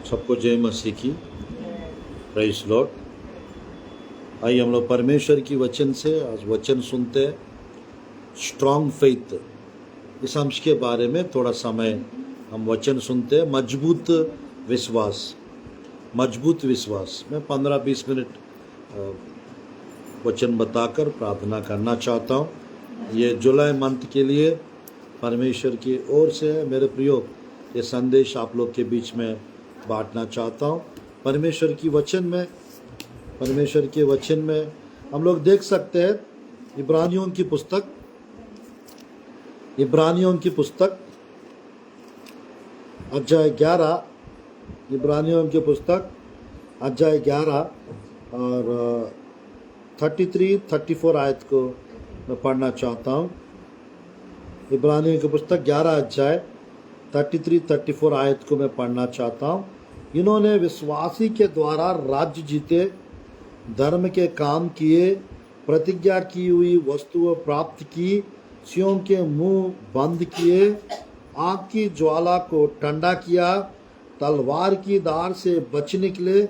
सबको जय मसीह की। Praise Lord. आइए हम लोग परमेश्वर की वचन से आज वचन सुनते हैं। स्ट्रॉन्ग फेथ, इस अंश के बारे में थोड़ा समय हम वचन सुनते हैं। मजबूत विश्वास, मजबूत विश्वास। मैं 15-20 मिनट वचन बताकर प्रार्थना करना चाहता हूँ। ये जुलाई मंथ के लिए परमेश्वर की ओर से है। मेरे प्रियो, ये संदेश आप लोग के बीच में बांटना चाहता हूँ। परमेश्वर के वचन में हम लोग देख सकते हैं इब्रानियों की पुस्तक अध्याय 11, इब्रानियों की पुस्तक अध्याय 11 और 33-34 आयत को मैं पढ़ना चाहता हूँ। इब्रानियों की पुस्तक 11 अध्याय 33-34 आयत को मैं पढ़ना चाहता हूँ। इन्होंने विश्वासी के द्वारा राज्य जीते, धर्म के काम किए, प्रतिज्ञा की हुई वस्तुओं प्राप्त की, सियों के मुंह बंद किए, आग की ज्वाला को ठंडा किया, तलवार की धार से बच निकले,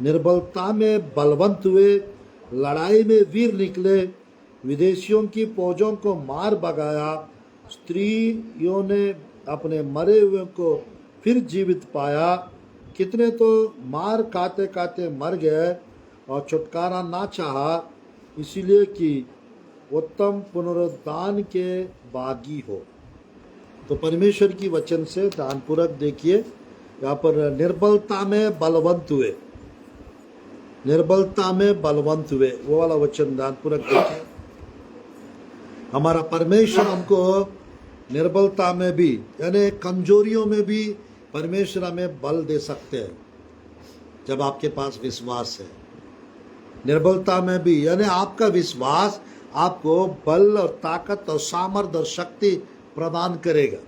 निर्बलता में बलवंत हुए, लड़ाई में वीर निकले, विदेशियों की फौजों को मार भगाया, स्त्रियों ने अपने मरे हुए को फिर जीवित पाया। कितने तो मार खाते खाते मर गए और छुटकारा ना चाहा, इसीलिए कि उत्तम पुनरुत्थान के भागी हो। तो परमेश्वर की वचन से ध्यानपूर्वक देखिए। यहाँ पर निर्बलता में बलवंत हुए, वो वाला वचन ध्यानपूर्वक देखिए। हमारा परमेश्वर हमको निर्बलता में भी, यानी कमजोरियों में भी परमेश्वर हमें बल दे सकते हैं जब आपके पास विश्वास है। निर्बलता में भी, यानी आपका विश्वास आपको बल और ताकत और सामर्थ्य और शक्ति प्रदान करेगा।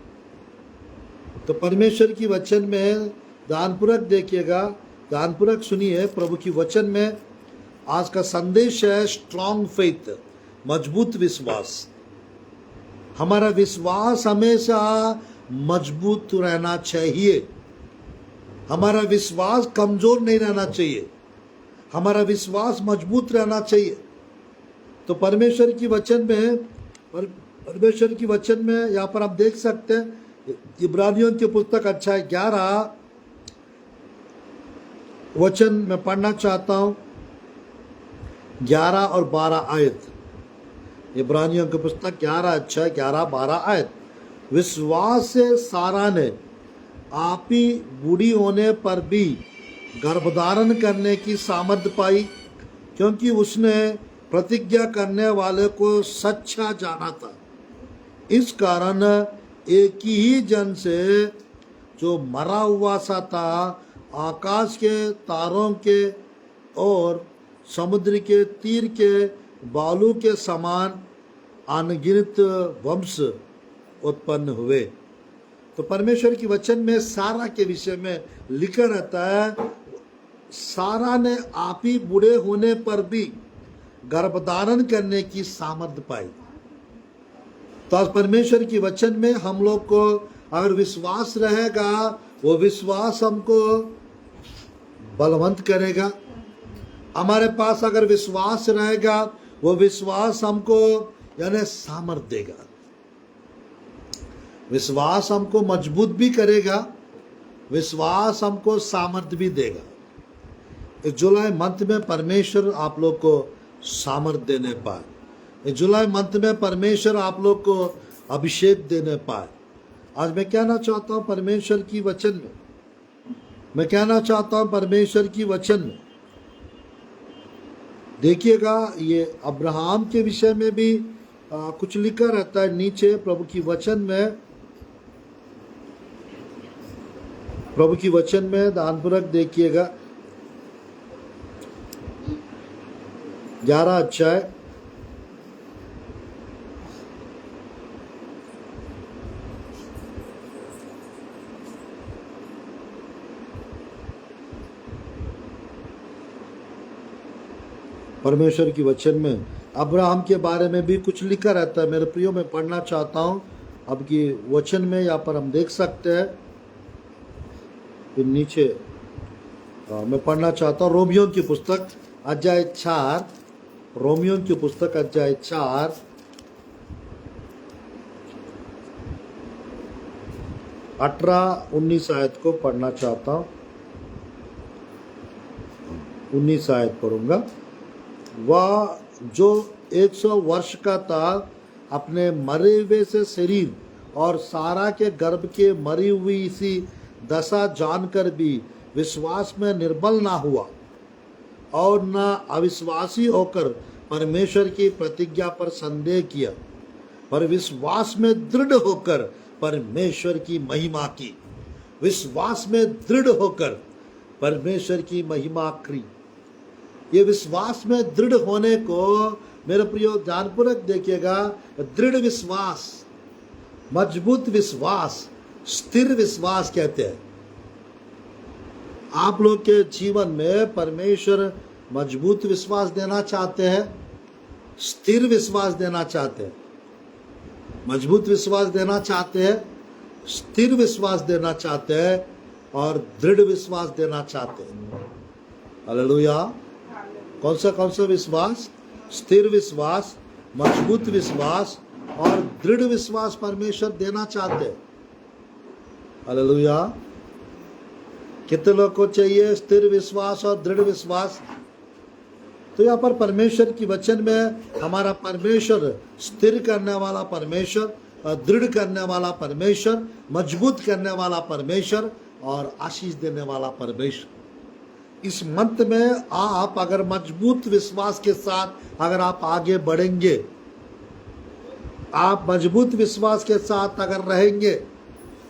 तो परमेश्वर की वचन में ध्यानपूर्वक देखिएगा, ध्यानपूर्वक सुनिए। प्रभु की वचन में आज का संदेश है स्ट्रॉन्ग फेथ, मजबूत विश्वास। हमारा विश्वास हमेशा मजबूत रहना चाहिए। हमारा विश्वास कमजोर नहीं रहना चाहिए, हमारा विश्वास मजबूत रहना चाहिए। तो परमेश्वर की वचन में यहाँ पर आप देख सकते हैं, इब्रानियों की पुस्तक अध्याय 11 वचन में पढ़ना चाहता हूँ, 11 और 12 आयत। इब्रानियों की पुस्तक 11 अध्याय 11-12 आयत। विश्वास से सारा ने आप ही बूढ़ी होने पर भी गर्भधारण करने की सामर्थ्य पाई, क्योंकि उसने प्रतिज्ञा करने वाले को सच्चा जाना था। इस कारण एक ही जन से जो मरा हुआ सा था, आकाश के तारों के और समुद्र के तीर के बालू के समान अनगिनत वंश उत्पन्न हुए। तो परमेश्वर की वचन में सारा के विषय में लिखा रहता है, सारा ने आप ही बूढ़े होने पर भी गर्भधारण करने की सामर्थ्य पाई। तो आज परमेश्वर की वचन में हम लोग को अगर विश्वास रहेगा, वो विश्वास हमको बलवंत करेगा। हमारे पास अगर विश्वास रहेगा, वो विश्वास हमको यानी सामर्थ्य देगा। विश्वास हमको मजबूत भी करेगा, विश्वास हमको सामर्थ्य भी देगा। इस जुलाई मंथ में परमेश्वर आप लोग को सामर्थ्य देने पाए। इस जुलाई मंथ में परमेश्वर आप लोग को अभिषेक देने पाए। आज मैं कहना चाहता हूँ परमेश्वर की वचन में, देखिएगा, ये अब्राहम के विषय में भी कुछ लिखा रहता है नीचे प्रभु की वचन में ध्यानपूर्वक देखिएगा। 11 अध्याय परमेश्वर की वचन में अब्राहम के बारे में भी कुछ लिखा रहता है। मेरे प्रियो, मैं पढ़ना चाहता हूँ। अब की वचन में यहाँ पर हम देख सकते हैं फिर नीचे मैं पढ़ना चाहता हूँ रोमियो की पुस्तक अध्याय 4, रोमियो की पुस्तक अध्याय 4 18-19 आयत को पढ़ना चाहता हूँ। 19 आयत पढ़ूंगा। वह जो 100 वर्ष का था अपने मरे हुए से शरीर और सारा के गर्भ के मरी हुई इसी दशा जानकर भी विश्वास में निर्बल ना हुआ और न अविश्वासी होकर परमेश्वर की प्रतिज्ञा पर संदेह किया, पर विश्वास में दृढ़ होकर परमेश्वर की महिमा की। विश्वास में दृढ़ होकर परमेश्वर की महिमा की। ये विश्वास में दृढ़ होने को मेरे प्रियो ध्यानपूर्वक देखिएगा। दृढ़ विश्वास, मजबूत विश्वास, स्थिर विश्वास कहते हैं। आप लोग के जीवन में परमेश्वर मजबूत विश्वास देना चाहते हैं, स्थिर विश्वास देना चाहते हैं। मजबूत विश्वास देना चाहते हैं, स्थिर विश्वास देना चाहते हैं और दृढ़ विश्वास देना चाहते हैं। हालेलुया। कौन सा विश्वास? स्थिर विश्वास, मजबूत विश्वास और दृढ़ विश्वास परमेश्वर देना चाहते हैं। हालेलुया। कितने लोग को चाहिए स्थिर विश्वास और दृढ़ विश्वास? तो यहाँ पर परमेश्वर की वचन में हमारा परमेश्वर स्थिर करने वाला परमेश्वर, दृढ़ करने वाला परमेश्वर, मजबूत करने वाला परमेश्वर और आशीष देने वाला परमेश्वर। इस मंथ में आप अगर मजबूत विश्वास के साथ अगर आप आगे बढ़ेंगे, आप मजबूत विश्वास के साथ अगर रहेंगे,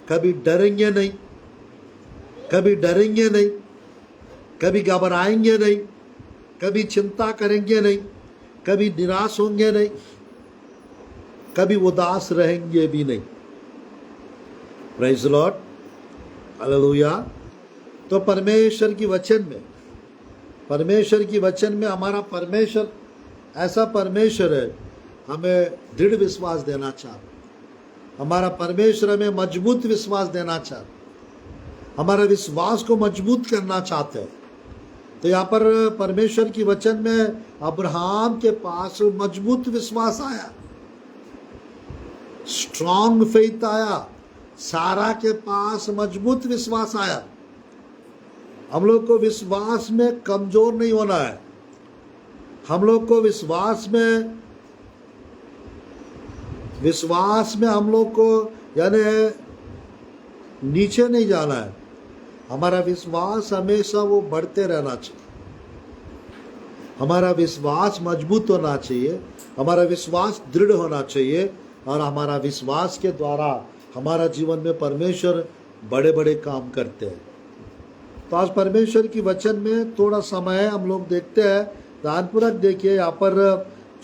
कभी डरेंगे नहीं, कभी डरेंगे नहीं, कभी घबराएंगे नहीं, कभी चिंता करेंगे नहीं, कभी निराश होंगे नहीं, कभी उदास रहेंगे भी नहीं। Praise the Lord. हालेलुया। तो परमेश्वर की वचन में हमारा परमेश्वर ऐसा परमेश्वर है, हमें दृढ़ विश्वास देना चाहता। हमारा परमेश्वर हमें मजबूत विश्वास देना चाहता, हमारा विश्वास को मजबूत करना चाहते हैं। तो यहाँ पर परमेश्वर की वचन में अब्राहम के पास मजबूत विश्वास आया, स्ट्रॉन्ग फेथ आया। सारा के पास मजबूत विश्वास आया। हम लोग को विश्वास में कमजोर नहीं होना है। हम लोग को विश्वास में हम लोग को यानी नीचे नहीं जाना है। हमारा विश्वास हमेशा वो बढ़ते रहना चाहिए। हमारा विश्वास मजबूत होना चाहिए, हमारा विश्वास दृढ़ होना चाहिए और हमारा विश्वास के द्वारा हमारा जीवन में परमेश्वर बड़े बड़े काम करते हैं। तो आज परमेश्वर की वचन में थोड़ा समय हम लोग देखते हैं। ध्यानपूर्वक देखिए। यहाँ पर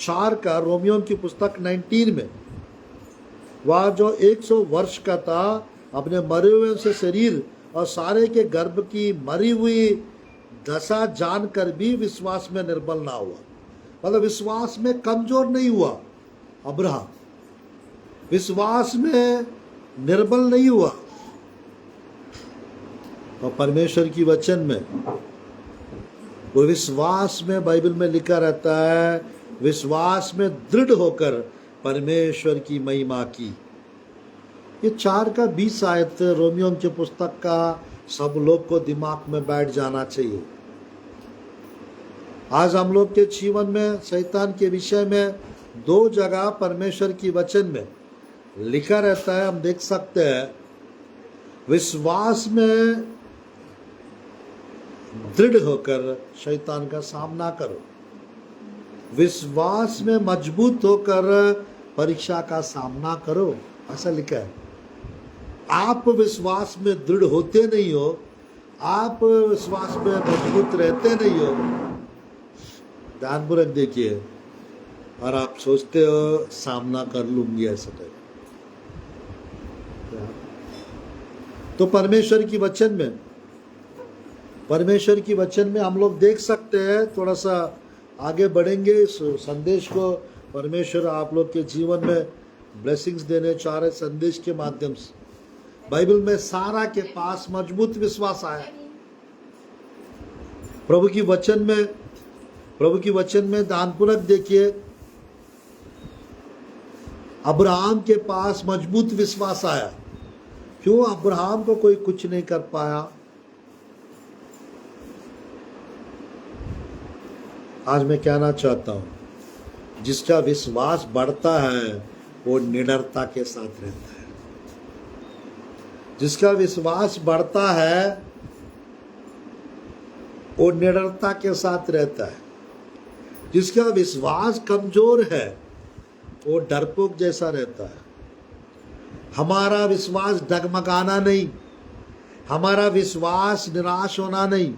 4 का रोमियो की पुस्तक 19 में, वह जो 100 वर्ष का था अपने मरे हुए से शरीर और सारे के गर्भ की मरी हुई दशा जानकर भी विश्वास में निर्बल ना हुआ। मतलब विश्वास में कमजोर नहीं हुआ। अब्राहम विश्वास में निर्बल नहीं हुआ। और परमेश्वर की वचन में वो विश्वास में, बाइबल में लिखा रहता है, विश्वास में दृढ़ होकर परमेश्वर की महिमा की। ये 4 का 20 आयत रोमियो की पुस्तक का सब लोग को दिमाग में बैठ जाना चाहिए। आज हम लोग के जीवन में शैतान के विषय में 2 जगह परमेश्वर की वचन में लिखा रहता है। हम देख सकते हैं, विश्वास में दृढ़ होकर शैतान का सामना करो, विश्वास में मजबूत होकर परीक्षा का सामना करो, ऐसा लिखा है। आप विश्वास में दृढ़ होते नहीं हो, आप विश्वास में मजबूत रहते नहीं हो। ध्यानपूर्वक देखिए। और आप सोचते हो सामना कर लूंगी ऐसा टाइप। तो परमेश्वर की वचन में हम लोग देख सकते हैं। थोड़ा सा आगे बढ़ेंगे इस संदेश को परमेश्वर आप लोग के जीवन में ब्लेसिंग्स देने चाह रहे संदेश के माध्यम से। बाइबल में सारा के पास मजबूत विश्वास आया। प्रभु की वचन में ध्यानपूर्वक देखिए, अब्राहम के पास मजबूत विश्वास आया। क्यों अब्राहम को कोई कुछ नहीं कर पाया? आज मैं कहना चाहता हूं, जिसका विश्वास बढ़ता है वो निडरता के साथ रहता है। जिसका विश्वास बढ़ता है वो निडरता के साथ रहता है। जिसका विश्वास कमजोर है वो डरपोक जैसा रहता है। हमारा विश्वास डगमगाना नहीं, हमारा विश्वास निराश होना नहीं।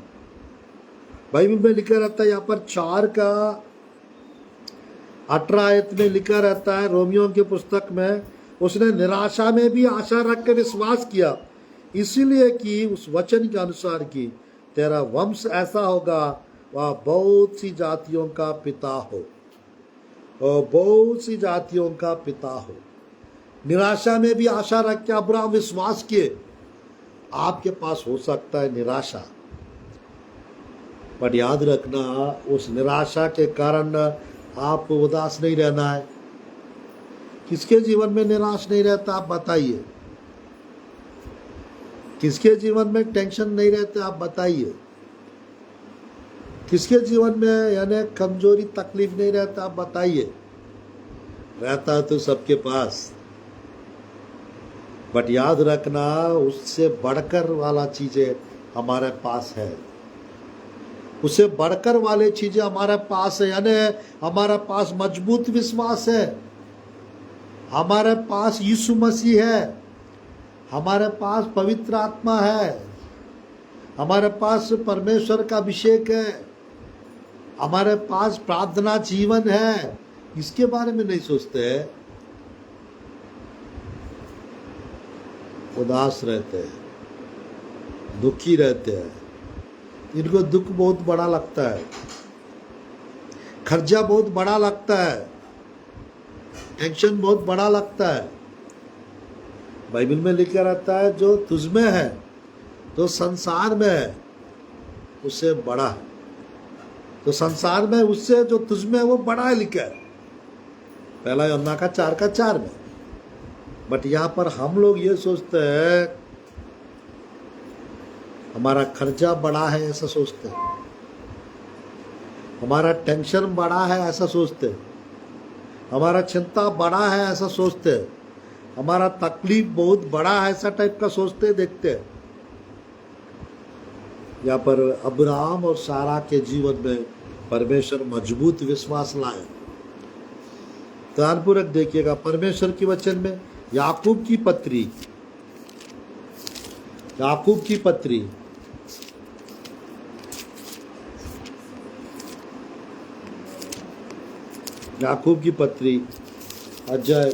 बाइबल में लिखा रहता है, यहाँ पर 4:18 में लिखा रहता है, रोमियो की पुस्तक में, उसने निराशा में भी आशा रख के विश्वास किया, इसीलिए कि उस वचन के अनुसार कि तेरा वंश ऐसा होगा वह बहुत सी जातियों का पिता हो, और बहुत सी जातियों का पिता हो। निराशा में भी आशा रख के अब्राहम विश्वास किए। आपके पास हो सकता है निराशा, पर याद रखना उस निराशा के कारण आप उदास नहीं रहना है। किसके जीवन में निराश नहीं रहता आप बताइए? किसके जीवन में टेंशन नहीं रहते आप बताइए? किसके जीवन में यानी कमजोरी तकलीफ नहीं रहता आप बताइए? रहता तो सबके पास, बट याद रखना उससे बढ़कर वाला चीजें हमारे पास है। उससे बढ़कर वाले चीजें हमारे पास है, यानी हमारे पास मजबूत विश्वास है, हमारे पास यीशु मसीह है, हमारे पास पवित्र आत्मा है, हमारे पास परमेश्वर का अभिषेक है, हमारे पास प्रार्थना जीवन है। इसके बारे में नहीं सोचते हैं, उदास रहते हैं, दुखी रहते हैं। इनको दुख बहुत बड़ा लगता है, खर्चा बहुत बड़ा लगता है, टेंशन बहुत बड़ा लगता है। बाइबल में लिखा रहता है, जो तुझमें है, जो संसार में है, उससे बड़ा है। तो संसार में उससे जो तुझमें है वो बड़ा है लिखा है, पहला यूहन्ना का 4:4 में। बट यहाँ पर हम लोग ये सोचते हैं हमारा खर्चा बड़ा है, ऐसा सोचते हैं, हमारा टेंशन बड़ा है ऐसा सोचते हैं, हमारा चिंता बड़ा है ऐसा सोचते हैं, हमारा तकलीफ बहुत बड़ा है ऐसा टाइप का सोचते देखते हैं। यहाँ पर अब्राहम और सारा के जीवन में परमेश्वर मजबूत विश्वास लाए। ध्यानपूर्वक देखिएगा परमेश्वर की वचन में, याकूब की पत्री, याकूब की पत्री याकूब की पत्री अध्याय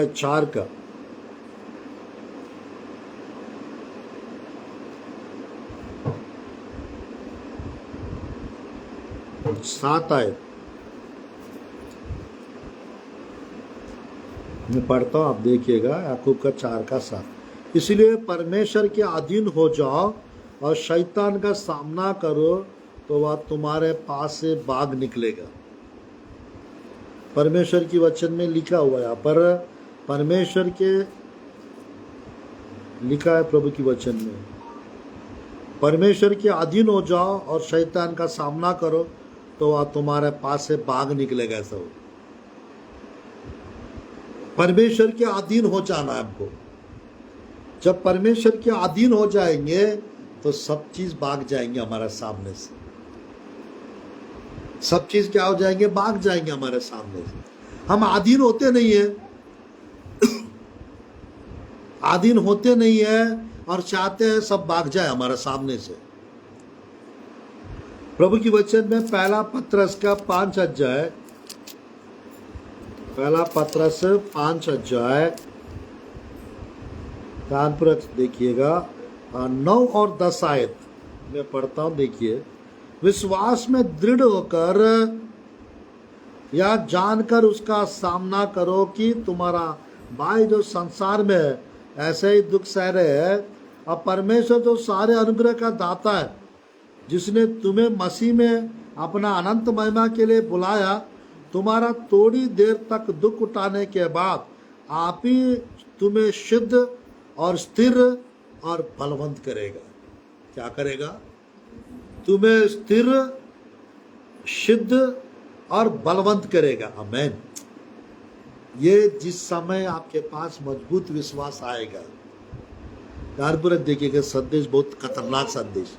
4 का 7 आयत मैं पढ़ता हूँ, आप देखिएगा। याकूब का 4:7। इसलिए परमेश्वर के अधीन हो जाओ और शैतान का सामना करो तो वह तुम्हारे पास से भाग निकलेगा। परमेश्वर की वचन में लिखा हुआ है, यहाँ पर परमेश्वर के लिखा है प्रभु की वचन में, परमेश्वर के अधीन हो जाओ और शैतान का सामना करो तो वह तुम्हारे पास से भाग निकलेगा। ऐसा हो, परमेश्वर के अधीन हो जाना है आपको। जब परमेश्वर के अधीन हो जाएंगे तो सब चीज भाग जाएंगे हमारे सामने से। सब चीज क्या हो जाएंगे? भाग जाएंगे हमारे सामने से। हम अधीन होते नहीं है, अधीन होते नहीं है और चाहते हैं सब भाग जाए हमारे सामने से। प्रभु की वचन में पहला पत्रस का 5 अध्याय, पहला पत्रस 5 अध्याय ध्यानपूर्वक देखिएगा, 9 और 10 आयत मैं पढ़ता हूं। देखिए, विश्वास में दृढ़ होकर या जानकर उसका सामना करो कि तुम्हारा भाई जो संसार में है ऐसे ही दुख सह रहे हैं, और परमेश्वर जो सारे अनुग्रह का दाता है, जिसने तुम्हें मसीह में अपना अनंत महिमा के लिए बुलाया, तुम्हारा थोड़ी देर तक दुख उठाने के बाद आप ही तुम्हें शुद्ध और स्थिर और बलवंत करेगा। क्या करेगा? तुम्हें स्थिर, शुद्ध और बलवंत करेगा। आमीन। ये जिस समय आपके पास मजबूत विश्वास आएगा, ध्यानपूर्वक देखिएगा, संदेश बहुत खतरनाक संदेश,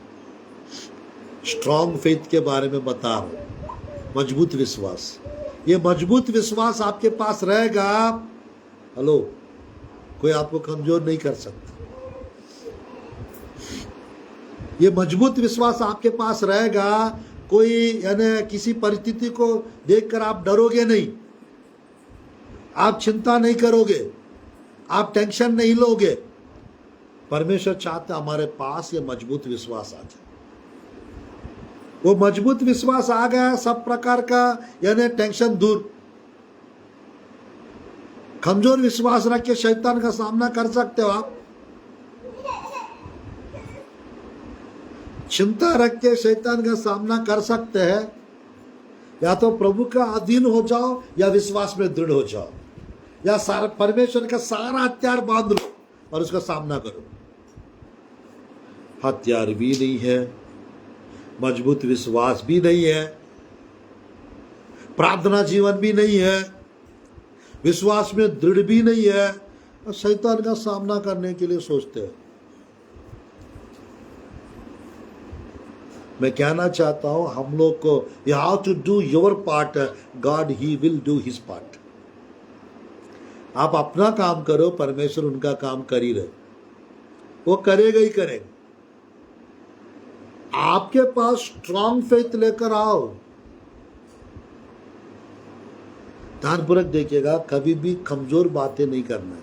स्ट्रॉन्ग फेथ के बारे में बता रहा हूं। मजबूत विश्वास, ये मजबूत विश्वास आपके पास रहेगा, हेलो, कोई आपको कमजोर नहीं कर सकता। ये मजबूत विश्वास आपके पास रहेगा, कोई यानी किसी परिस्थिति को देखकर आप डरोगे नहीं, आप चिंता नहीं करोगे, आप टेंशन नहीं लोगे। परमेश्वर चाहता हमारे पास ये मजबूत विश्वास आ जाए। वो मजबूत विश्वास आ गया, सब प्रकार का यानी टेंशन दूर। कमजोर विश्वास रख के शैतान का सामना कर सकते हो आप। चिंता रख के शैतान का सामना कर सकते हैं। या तो प्रभु का अधीन हो जाओ, या विश्वास में दृढ़ हो जाओ, या सारा परमेश्वर का सारा हथियार बांध लो और उसका सामना करो। हथियार भी नहीं है, मजबूत विश्वास भी नहीं है, प्रार्थना जीवन भी नहीं है, विश्वास में दृढ़ भी नहीं है, और शैतान का सामना करने के लिए सोचते हैं। मैं कहना चाहता हूं हम लोग को, you have to do your part, God he will do his part. आप अपना काम करो, परमेश्वर उनका काम कर ही रहे, वो करेगा ही करेगा। आपके पास स्ट्रॉन्ग फेथ लेकर आओ। ध्यानपूर्वक देखिएगा, कभी भी कमजोर बातें नहीं करना है,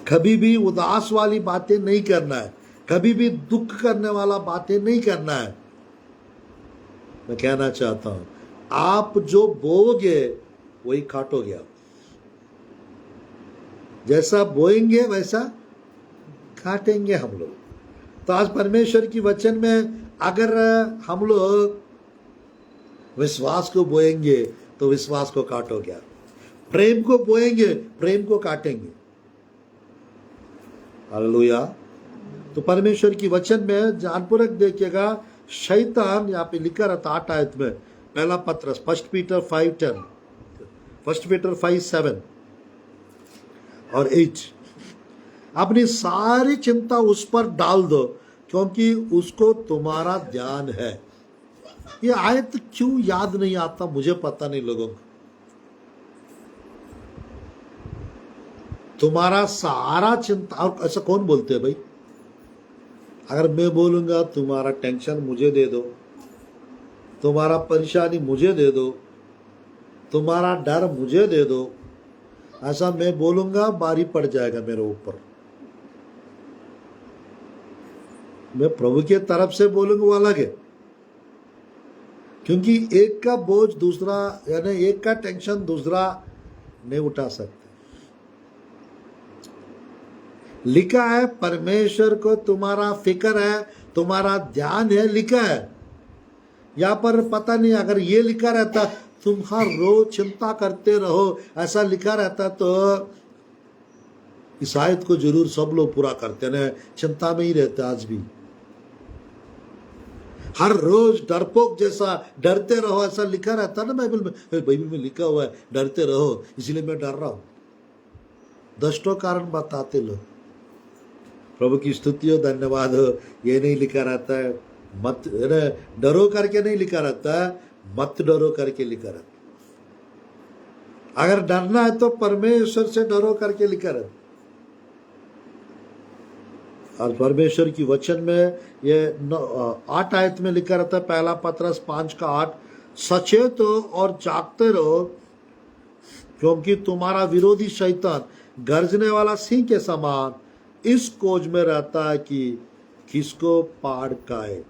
कभी भी उदास वाली बातें नहीं करना है, कभी भी दुख करने वाला बातें नहीं करना है। मैं कहना चाहता हूं, आप जो बोओगे वही काटोगे आप। जैसा बोएंगे वैसा काटेंगे हम लोग। तो आज परमेश्वर की वचन में अगर हम लोग विश्वास को बोएंगे तो विश्वास को काटोगे, प्रेम को बोएंगे प्रेम को काटेंगे। हालेलुया। तो परमेश्वर की वचन में ध्यानपूर्वक देखिएगा, शैतान यहाँ पे लिखा रहता 8 आयत में, पहला पत्रस 1 पीटर 5:10, 1 पीटर 5:7 और 8, अपनी सारी चिंता उस पर डाल दो क्योंकि उसको तुम्हारा ध्यान है। ये आयत क्यों याद नहीं आता मुझे पता नहीं लोगों को। तुम्हारा सारा चिंता, और ऐसा कौन बोलते हैं भाई? अगर मैं बोलूंगा तुम्हारा टेंशन मुझे दे दो, तुम्हारा परेशानी मुझे दे दो, तुम्हारा डर मुझे दे दो, ऐसा मैं बोलूंगा भारी पड़ जाएगा मेरे ऊपर। मैं प्रभु के तरफ से बोलूंगा वो अलग है, क्योंकि एक का बोझ दूसरा, यानी एक का टेंशन दूसरा नहीं उठा सकते। लिखा है परमेश्वर को तुम्हारा फिक्र है, तुम्हारा ध्यान है, लिखा है। यहां पर पता नहीं अगर ये लिखा रहता तुम हर रोज चिंता करते रहो, ऐसा लिखा रहता तो इस आयत को जरूर सब लोग पूरा करते हैं, चिंता में ही रहते आज भी। हर रोज डरपोक जैसा डरते रहो ऐसा लिखा रहता ना बाइबल में। बाइबल में लिखा हुआ है डरते रहो, इसलिए मैं डर रहा हूं। दस्टों कारण बताते लोग। प्रभु की स्तुति हो, धन्यवाद हो। ये नहीं लिखा रहता है मत डरो करके, नहीं लिखा रहता है मत डरो करके लिखा रहता। अगर डरना है तो परमेश्वर से डरो करके लिखा रहता। और परमेश्वर की वचन में ये 8 आयत में लिखा रहता है, पहला पत्रस 5:8, सचेत हो और जागते रहो क्योंकि तुम्हारा विरोधी शैतान गर्जने वाला सिंह के समान इस खोज में रहता है कि किसको पाड़ खाए।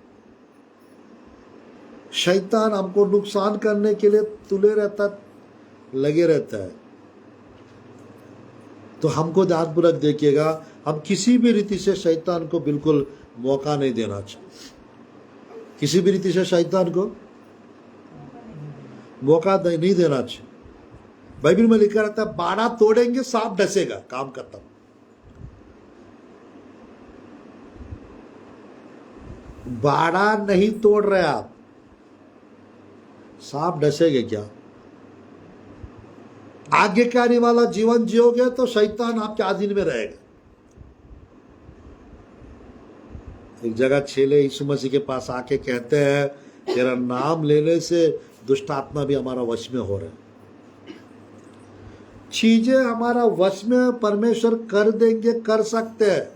शैतान हमको नुकसान करने के लिए लगे रहता है। तो हमको ध्यानपूर्वक देखिएगा, हम किसी भी रीति से शैतान को बिल्कुल मौका नहीं देना चाहिए। किसी भी रीति से शैतान को मौका नहीं देना चाहिए। बाइबल में लिखा रहता है, बाड़ा तोड़ेंगे सांप डसेगा, काम खत्म। बाड़ा नहीं तोड़ रहे आप, सांप डसेगे क्या? आज्ञाकारी वाला जीवन जियोगे तो शैतान आपके अधीन में रहेगा। एक जगह चेले यीशु मसीह के पास आके कहते हैं, तेरा नाम लेने से दुष्ट आत्मा भी हमारा वश में हो रहा है। चीजें हमारा वश में परमेश्वर कर देंगे, कर सकते हैं,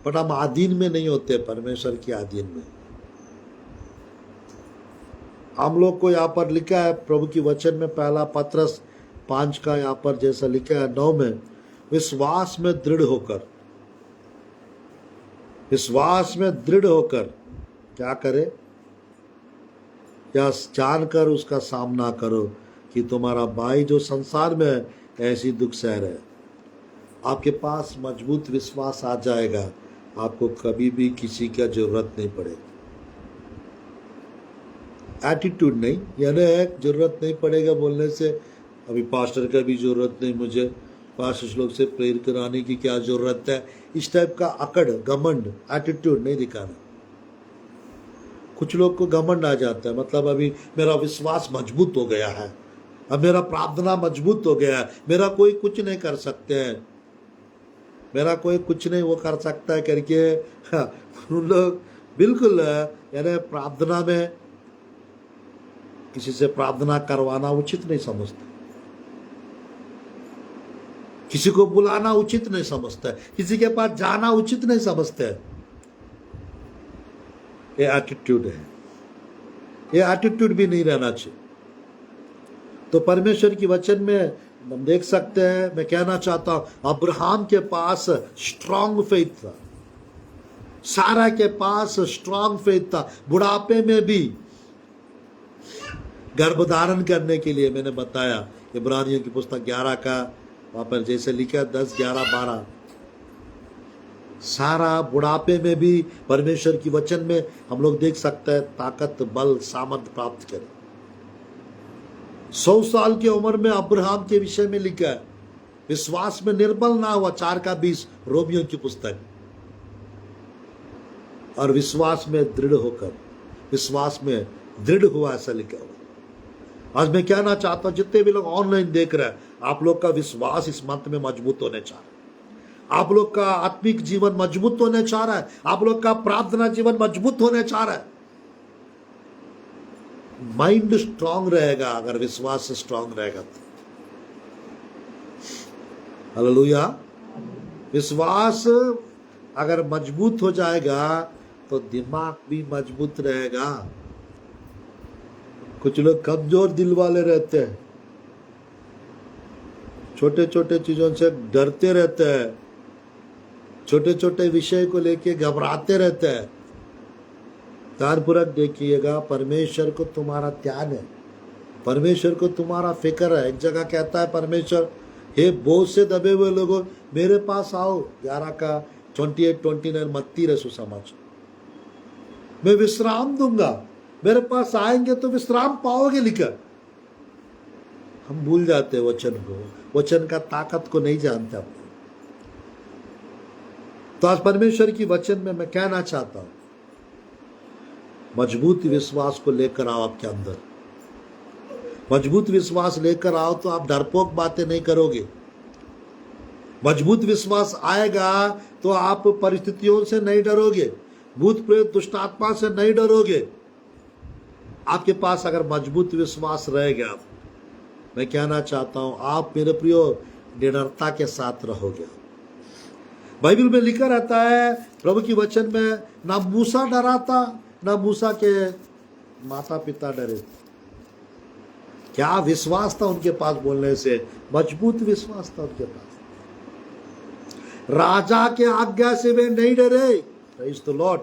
बट हम अधीन में नहीं होते परमेश्वर के अधीन में। हम लोग को यहाँ पर लिखा है प्रभु की वचन में, पहला पत्रस 5 का यहाँ पर जैसा लिखा है 9 में, विश्वास में दृढ़ होकर, विश्वास में दृढ़ होकर क्या करे? या जानकर उसका सामना करो कि तुम्हारा भाई जो संसार में है ऐसी दुख सह रहे। आपके पास मजबूत विश्वास आ जाएगा, आपको कभी भी किसी का जरूरत नहीं पड़ेगी। एटीट्यूड नहीं, यानी जरूरत नहीं पड़ेगा बोलने से अभी पास्टर का भी जरूरत नहीं, मुझे पास्टर लोग से प्रेयर कराने की क्या जरूरत है, इस टाइप का अकड़, घमंड, एटीट्यूड नहीं दिखाना। कुछ लोग को घमंड आ जाता है, मतलब अभी मेरा विश्वास मजबूत हो गया है, अब मेरा प्रार्थना मजबूत हो गया है, मेरा कोई कुछ नहीं कर सकते हैं, मेरा कोई कुछ नहीं वो कर सकता है करके उन लोग बिल्कुल यानी प्रार्थना में किसी से प्रार्थना करवाना उचित नहीं समझते, किसी को बुलाना उचित नहीं समझता, किसी के पास जाना उचित नहीं समझते। ये एटीट्यूड है, ये एटीट्यूड भी नहीं रहना चाहिए। तो परमेश्वर की वचन में हम देख सकते हैं, मैं कहना चाहता हूं, अब्राहम के पास स्ट्रांग फेथ था, सारा के पास स्ट्रांग फेथ था, बुढ़ापे में भी गर्भधारण करने के लिए। मैंने बताया इब्रानियों की पुस्तक 11 का वहां पर जैसे लिखा 10, 11, 12, सारा बुढ़ापे में भी परमेश्वर की वचन में हम लोग देख सकते हैं ताकत, बल, सामर्थ प्राप्त करे। 100 साल की उम्र में अब्राहम के विषय में लिखा है, विश्वास में निर्बल ना हुआ, 4 का 20 रोमियो की पुस्तक, और विश्वास में दृढ़ होकर, विश्वास में दृढ़ हुआ, ऐसा लिखा हुआ। आज मैं कहना चाहता हूं, जितने भी लोग ऑनलाइन देख रहे हैं, आप लोग का विश्वास इस मंथ में मजबूत होने चाह रहा है, आप लोग का आत्मिक जीवन मजबूत होने चाह रहा है, आप लोग का प्रार्थना जीवन मजबूत होने चाह रहा है। माइंड स्ट्रांग रहेगा अगर विश्वास स्ट्रांग रहेगा तो। हालेलुया। विश्वास अगर मजबूत हो जाएगा तो दिमाग भी मजबूत रहेगा। कुछ लोग कमजोर दिल वाले रहते हैं, छोटे छोटे चीजों से डरते रहते हैं, छोटे छोटे विषय को लेके घबराते रहते हैं। ध्यानपूर्वक देखिएगा, परमेश्वर को तुम्हारा ध्यान है, परमेश्वर को तुम्हारा फिक्र है। एक जगह कहता है परमेश्वर, हे बोझ से दबे हुए लोगों मेरे पास आओ, 11 का 28-29 मत्ती रसू समाचार, मैं विश्राम दूंगा, मेरे पास आएंगे तो विश्राम पाओगे लिखा। हम भूल जाते हैं वचन को, वचन का ताकत को नहीं जानते हम। तो आज परमेश्वर की वचन में मैं कहना चाहता हूं, मजबूत विश्वास को लेकर आओ आपके अंदर। मजबूत विश्वास लेकर आओ तो आप डरपोक बातें नहीं करोगे। मजबूत विश्वास आएगा तो आप परिस्थितियों से नहीं डरोगे, भूत प्रेत दुष्ट आत्मा से नहीं डरोगे। आपके पास अगर मजबूत विश्वास रहेगा, मैं कहना चाहता हूं, आप मेरे प्रियो निडरता के साथ रहोगे। बाइबल में लिखा रहता है प्रभु की वचन में, ना मूसा डरा था ना मूसा के माता पिता डरे थे। क्या विश्वास था उनके पास बोलने से, मजबूत विश्वास था उनके पास। राजा के आज्ञा से वे नहीं डरे। Praise the Lord.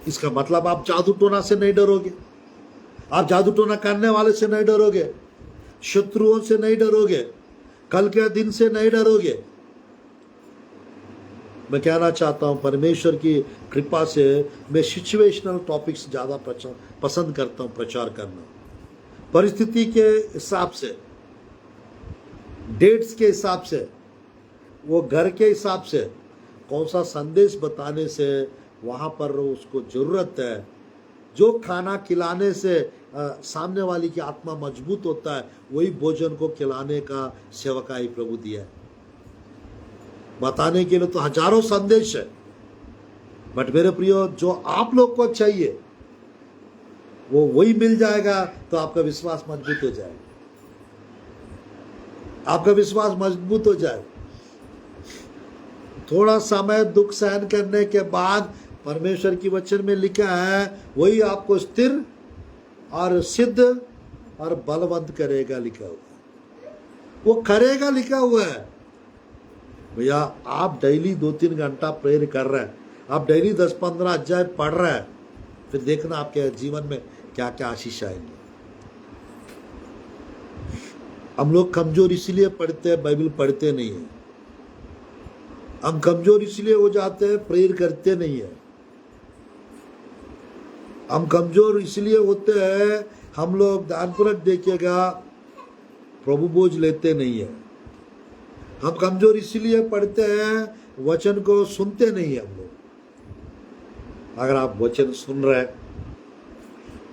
इसका मतलब आप जादू टोना से नहीं डरोगे, आप जादू टोना करने वाले से नहीं डरोगे, शत्रुओं से नहीं डरोगे, कल के दिन से नहीं डरोगे। मैं कहना चाहता हूं परमेश्वर की कृपा से मैं सिचुएशनल टॉपिक्स ज्यादा पसंद करता हूं प्रचार करना, परिस्थिति के हिसाब से, डेट्स के हिसाब से, वो घर के हिसाब से कौन सा संदेश बताने से वहां पर उसको जरूरत है, जो खाना खिलाने से सामने वाली की आत्मा मजबूत होता है, वही भोजन को खिलाने का सेवकाई प्रभु दिया है। बताने के लिए तो हजारों संदेश है, बट मेरे प्रियो जो आप लोग को चाहिए वो वही मिल जाएगा तो आपका विश्वास मजबूत हो जाएगा, आपका विश्वास मजबूत हो जाएगा। थोड़ा समय दुख सहन करने के बाद परमेश्वर की वचन में लिखा है वही आपको स्थिर और सिद्ध और बलवंत करेगा, लिखा हुआ है, वो करेगा लिखा हुआ है। भैया आप डेली 2-3 घंटा प्रेयर कर रहे हैं, आप डेली 10-15 अध्याय पढ़ रहे हैं, फिर देखना आपके जीवन में क्या क्या आशीष आएंगे। हम लोग कमजोर इसलिए पढ़ते हैं, बाइबल पढ़ते नहीं है। हम कमजोर इसलिए हो जाते हैं, प्रेयर करते नहीं है। हम कमजोर इसलिए होते हैं, हम लोग दानपूर्वक देखिएगा प्रभु बोझ लेते नहीं है। हम कमजोर इसलिए पढ़ते हैं, वचन को सुनते नहीं है हम लोग। अगर आप वचन सुन रहे हैं,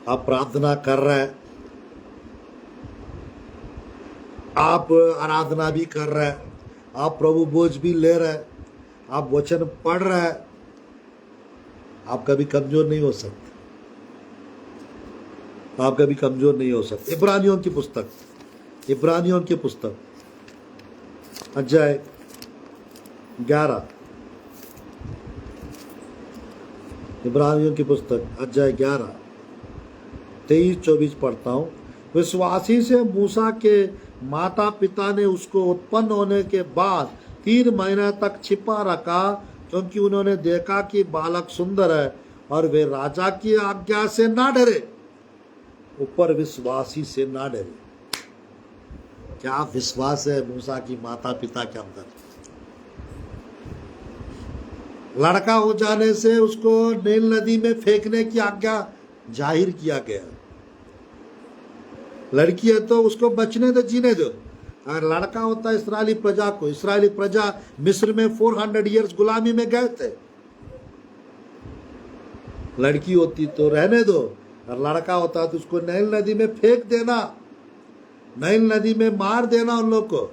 आप प्रार्थना कर रहे हैं, आप आराधना भी कर रहे हैं, आप प्रभु बोझ भी ले रहे हैं, आप वचन पढ़ रहे हैं, आप कभी कमजोर नहीं हो सकते, आप कभी कमजोर नहीं हो सकते। इब्रानियों की पुस्तक, इब्रानियों की पुस्तक अध्याय 11, इब्रानियों की पुस्तक अध्याय 11 23-24 पढ़ता हूं। विश्वासी से मूसा के माता पिता ने उसको उत्पन्न होने के बाद 3 महीने तक छिपा रखा, क्योंकि उन्होंने देखा कि बालक सुंदर है और वे राजा की आज्ञा से ना डरे, ऊपर विश्वासी से ना डरे। क्या विश्वास है मूसा की माता पिता के अंदर? लड़का हो जाने से उसको नील नदी में फेंकने की आज्ञा जाहिर किया गया। लड़की है तो उसको बचने दो, जीने दो। अगर लड़का होता इस्राएली प्रजा को, इस्राएली प्रजा मिस्र में 400 ईयर्स गुलामी में गए थे, लड़की होती तो रहने दो, और लड़का होता तो उसको नील नदी में फेंक देना, नील नदी में मार देना उन लोग को।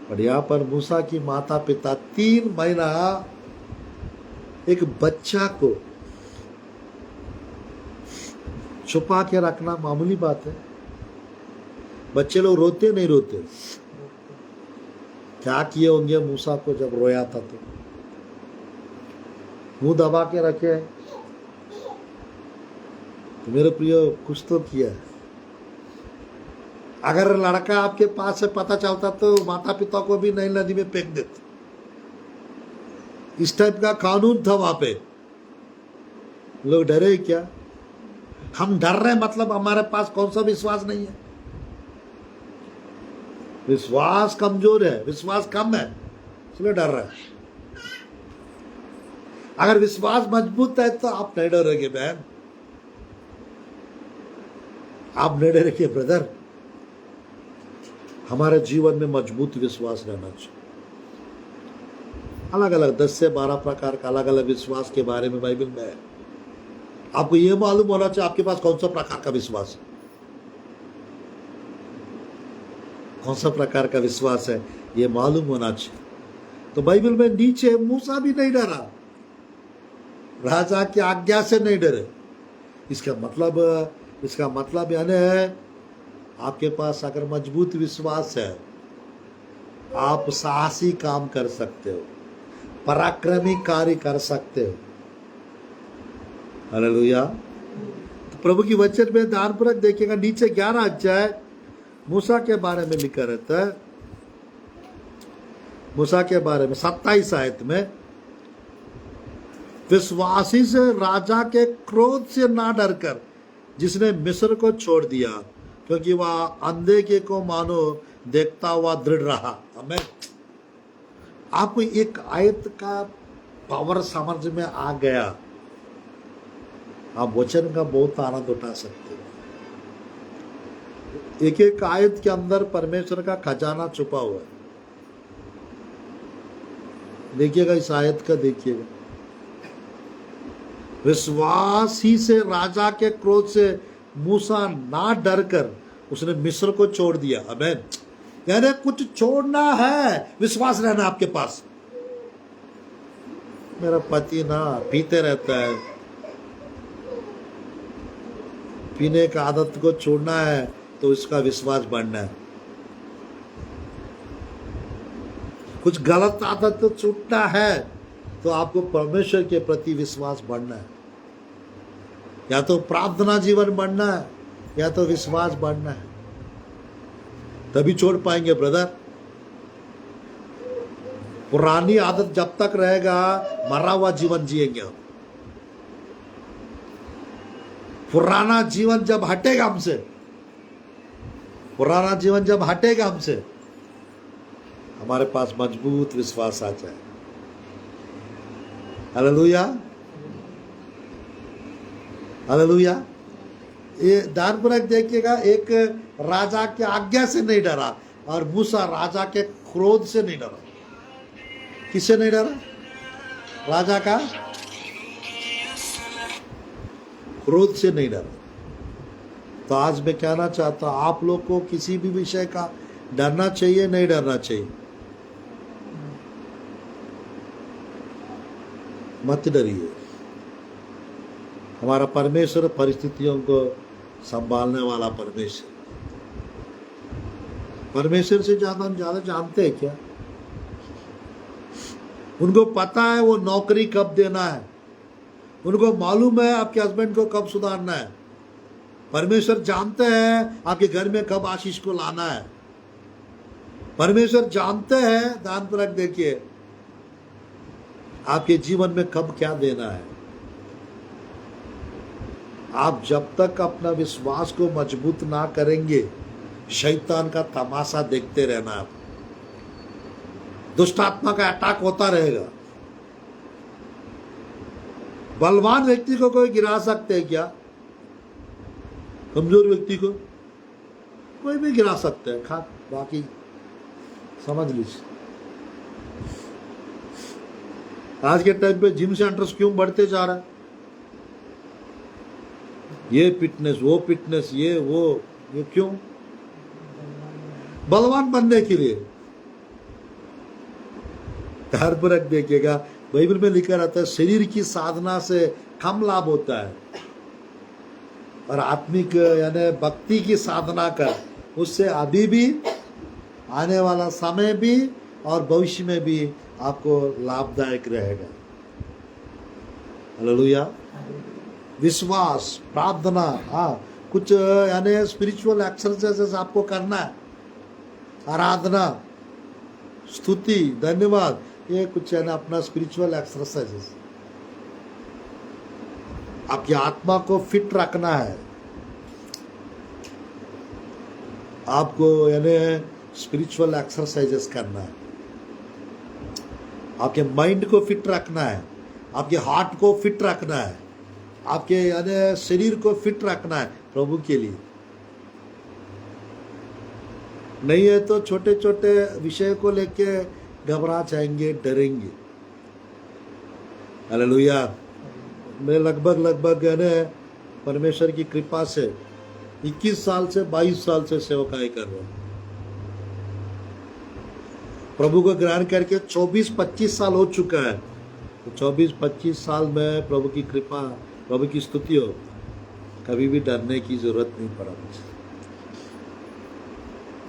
और यहां पर मूसा की माता पिता 3 महीना एक बच्चा को छुपा के रखना मामूली बात है। बच्चे लोग रोते नहीं रोते? क्या किए होंगे मूसा को जब रोया था तो? मुंह दबा के रखे, तो मेरे प्रियो कुछ तो किया है। अगर लड़का आपके पास से पता चलता तो माता पिता को भी नील नदी में फेंक देते। इस टाइप का कानून था वहां पे। लोग डरे क्या? हम डर रहे मतलब हमारे पास कौन सा विश्वास नहीं है? विश्वास कमजोर है, विश्वास कम है, इसलिए डर रहे हैं। अगर विश्वास मजबूत है तो आप नहीं डरोगे बहन, आप नहीं डरोगे ब्रदर। हमारे जीवन में मजबूत विश्वास रहना चाहिए। अलग अलग 10 से 12 प्रकार का अलग अलग विश्वास के बारे में बाइबल में है। आपको यह मालूम होना चाहिए आपके पास कौन सा प्रकार का विश्वास है, कौन सा प्रकार का विश्वास है, यह मालूम होना चाहिए। तो बाइबल में नीचे मूसा भी नहीं डरा, राजा की आज्ञा से नहीं डरे। इसका मतलब यानी है आपके पास अगर मजबूत विश्वास है, आप साहसी काम कर सकते हो, पराक्रमी कार्य कर सकते हो। हालेलुया। तो प्रभु की वचन में ध्यानपूर्वक देखिएगा, नीचे 11 अध्याय मूसा के बारे में लिखा रहता है। मूसा के बारे में 27 आयत में विश्वासी से राजा के क्रोध से ना डरकर, जिसने मिस्र को छोड़ दिया, क्योंकि वह अंधे के को मानो देखता हुआ दृढ़ रहा। हमें आपको एक आयत का पावर समझ में आ गया, आप वचन का बहुत आनंद उठा सकते हो। एक एक आयत के अंदर परमेश्वर का खजाना छुपा हुआ है। देखिएगा इस आयत का, देखिएगा, विश्वास ही से राजा के क्रोध से मूसा ना डरकर उसने मिस्र को छोड़ दिया। आमीन। यानी कुछ छोड़ना है, विश्वास रहना आपके पास। मेरा पति ना पीते रहता है, पीने का आदत को छोड़ना है तो इसका विश्वास बढ़ना है। कुछ गलत आदत तो छूटना है तो आपको परमेश्वर के प्रति विश्वास बढ़ना है। या तो प्रार्थना जीवन बढ़ना है या तो विश्वास बढ़ना है, तभी छोड़ पाएंगे ब्रदर। पुरानी आदत जब तक रहेगा मरा हुआ जीवन जिएंगे हम। पुराना जीवन जब हटेगा हमसे, पुराना जीवन जब हटेगा हमसे, हमारे पास मजबूत विश्वास आ जाए। Hallelujah, hallelujah. ये ध्यानपूर्वक देखिएगा, एक राजा के आज्ञा से नहीं डरा और मूसा राजा के क्रोध से नहीं डरा। किससे नहीं डरा? राजा का क्रोध से नहीं डरा। तो आज मैं कहना चाहता हूं, आप लोग को किसी भी विषय का डरना चाहिए, नहीं डरना चाहिए? मत डरिए। हमारा परमेश्वर परिस्थितियों को संभालने वाला परमेश्वर। परमेश्वर से ज्यादा हम ज्यादा जानते हैं क्या? उनको पता है वो नौकरी कब देना है, उनको मालूम है आपके हस्बैंड को कब सुधारना है। परमेश्वर जानते हैं आपके घर में कब आशीष को लाना है। परमेश्वर जानते हैं, ध्यानपूर्वक देखिए, आपके जीवन में कब क्या देना है। आप जब तक अपना विश्वास को मजबूत ना करेंगे, शैतान का तमाशा देखते रहना। आप दुष्ट आत्मा का अटैक होता रहेगा। बलवान व्यक्ति को कोई गिरा सकते हैं क्या? कमजोर व्यक्ति को कोई भी गिरा सकते हैं। खा बाकी समझ लीजिए। आज के टाइम पे जिम सेंटर्स क्यों बढ़ते जा रहा है? ये फिटनेस, वो फिटनेस, ये वो, ये क्यों? बलवान बनने के लिए। ध्यानपूर्वक देखिएगा, बाइबल में लिखा रहता है शरीर की साधना से कम लाभ होता है और आत्मिक यानी भक्ति की साधना कर, उससे अभी भी, आने वाला समय भी और भविष्य में भी आपको लाभदायक रहेगा। हालेलुया। विश्वास, प्रार्थना, हाँ, कुछ यानी स्पिरिचुअल एक्सरसाइजेस आपको करना है। आराधना, स्तुति, धन्यवाद, ये कुछ है ना अपना स्पिरिचुअल एक्सरसाइजेस। आपकी आत्मा को फिट रखना है। आपको यानी स्पिरिचुअल एक्सरसाइजेस करना है। आपके माइंड को फिट रखना है, आपके हार्ट को फिट रखना है, आपके यानी शरीर को फिट रखना है प्रभु के लिए। नहीं है तो छोटे छोटे विषय को लेके घबरा जाएंगे, डरेंगे। हालेलुया। मैं लगभग यानी परमेश्वर की कृपा से 21 साल से 22 साल से सेवकाई कर रहा हूं। प्रभु को ग्रहण करके 24-25 साल हो चुका है। तो 24-25 साल में प्रभु की कृपा, प्रभु की स्तुति हो, कभी भी डरने की जरूरत नहीं पड़ा मुझे।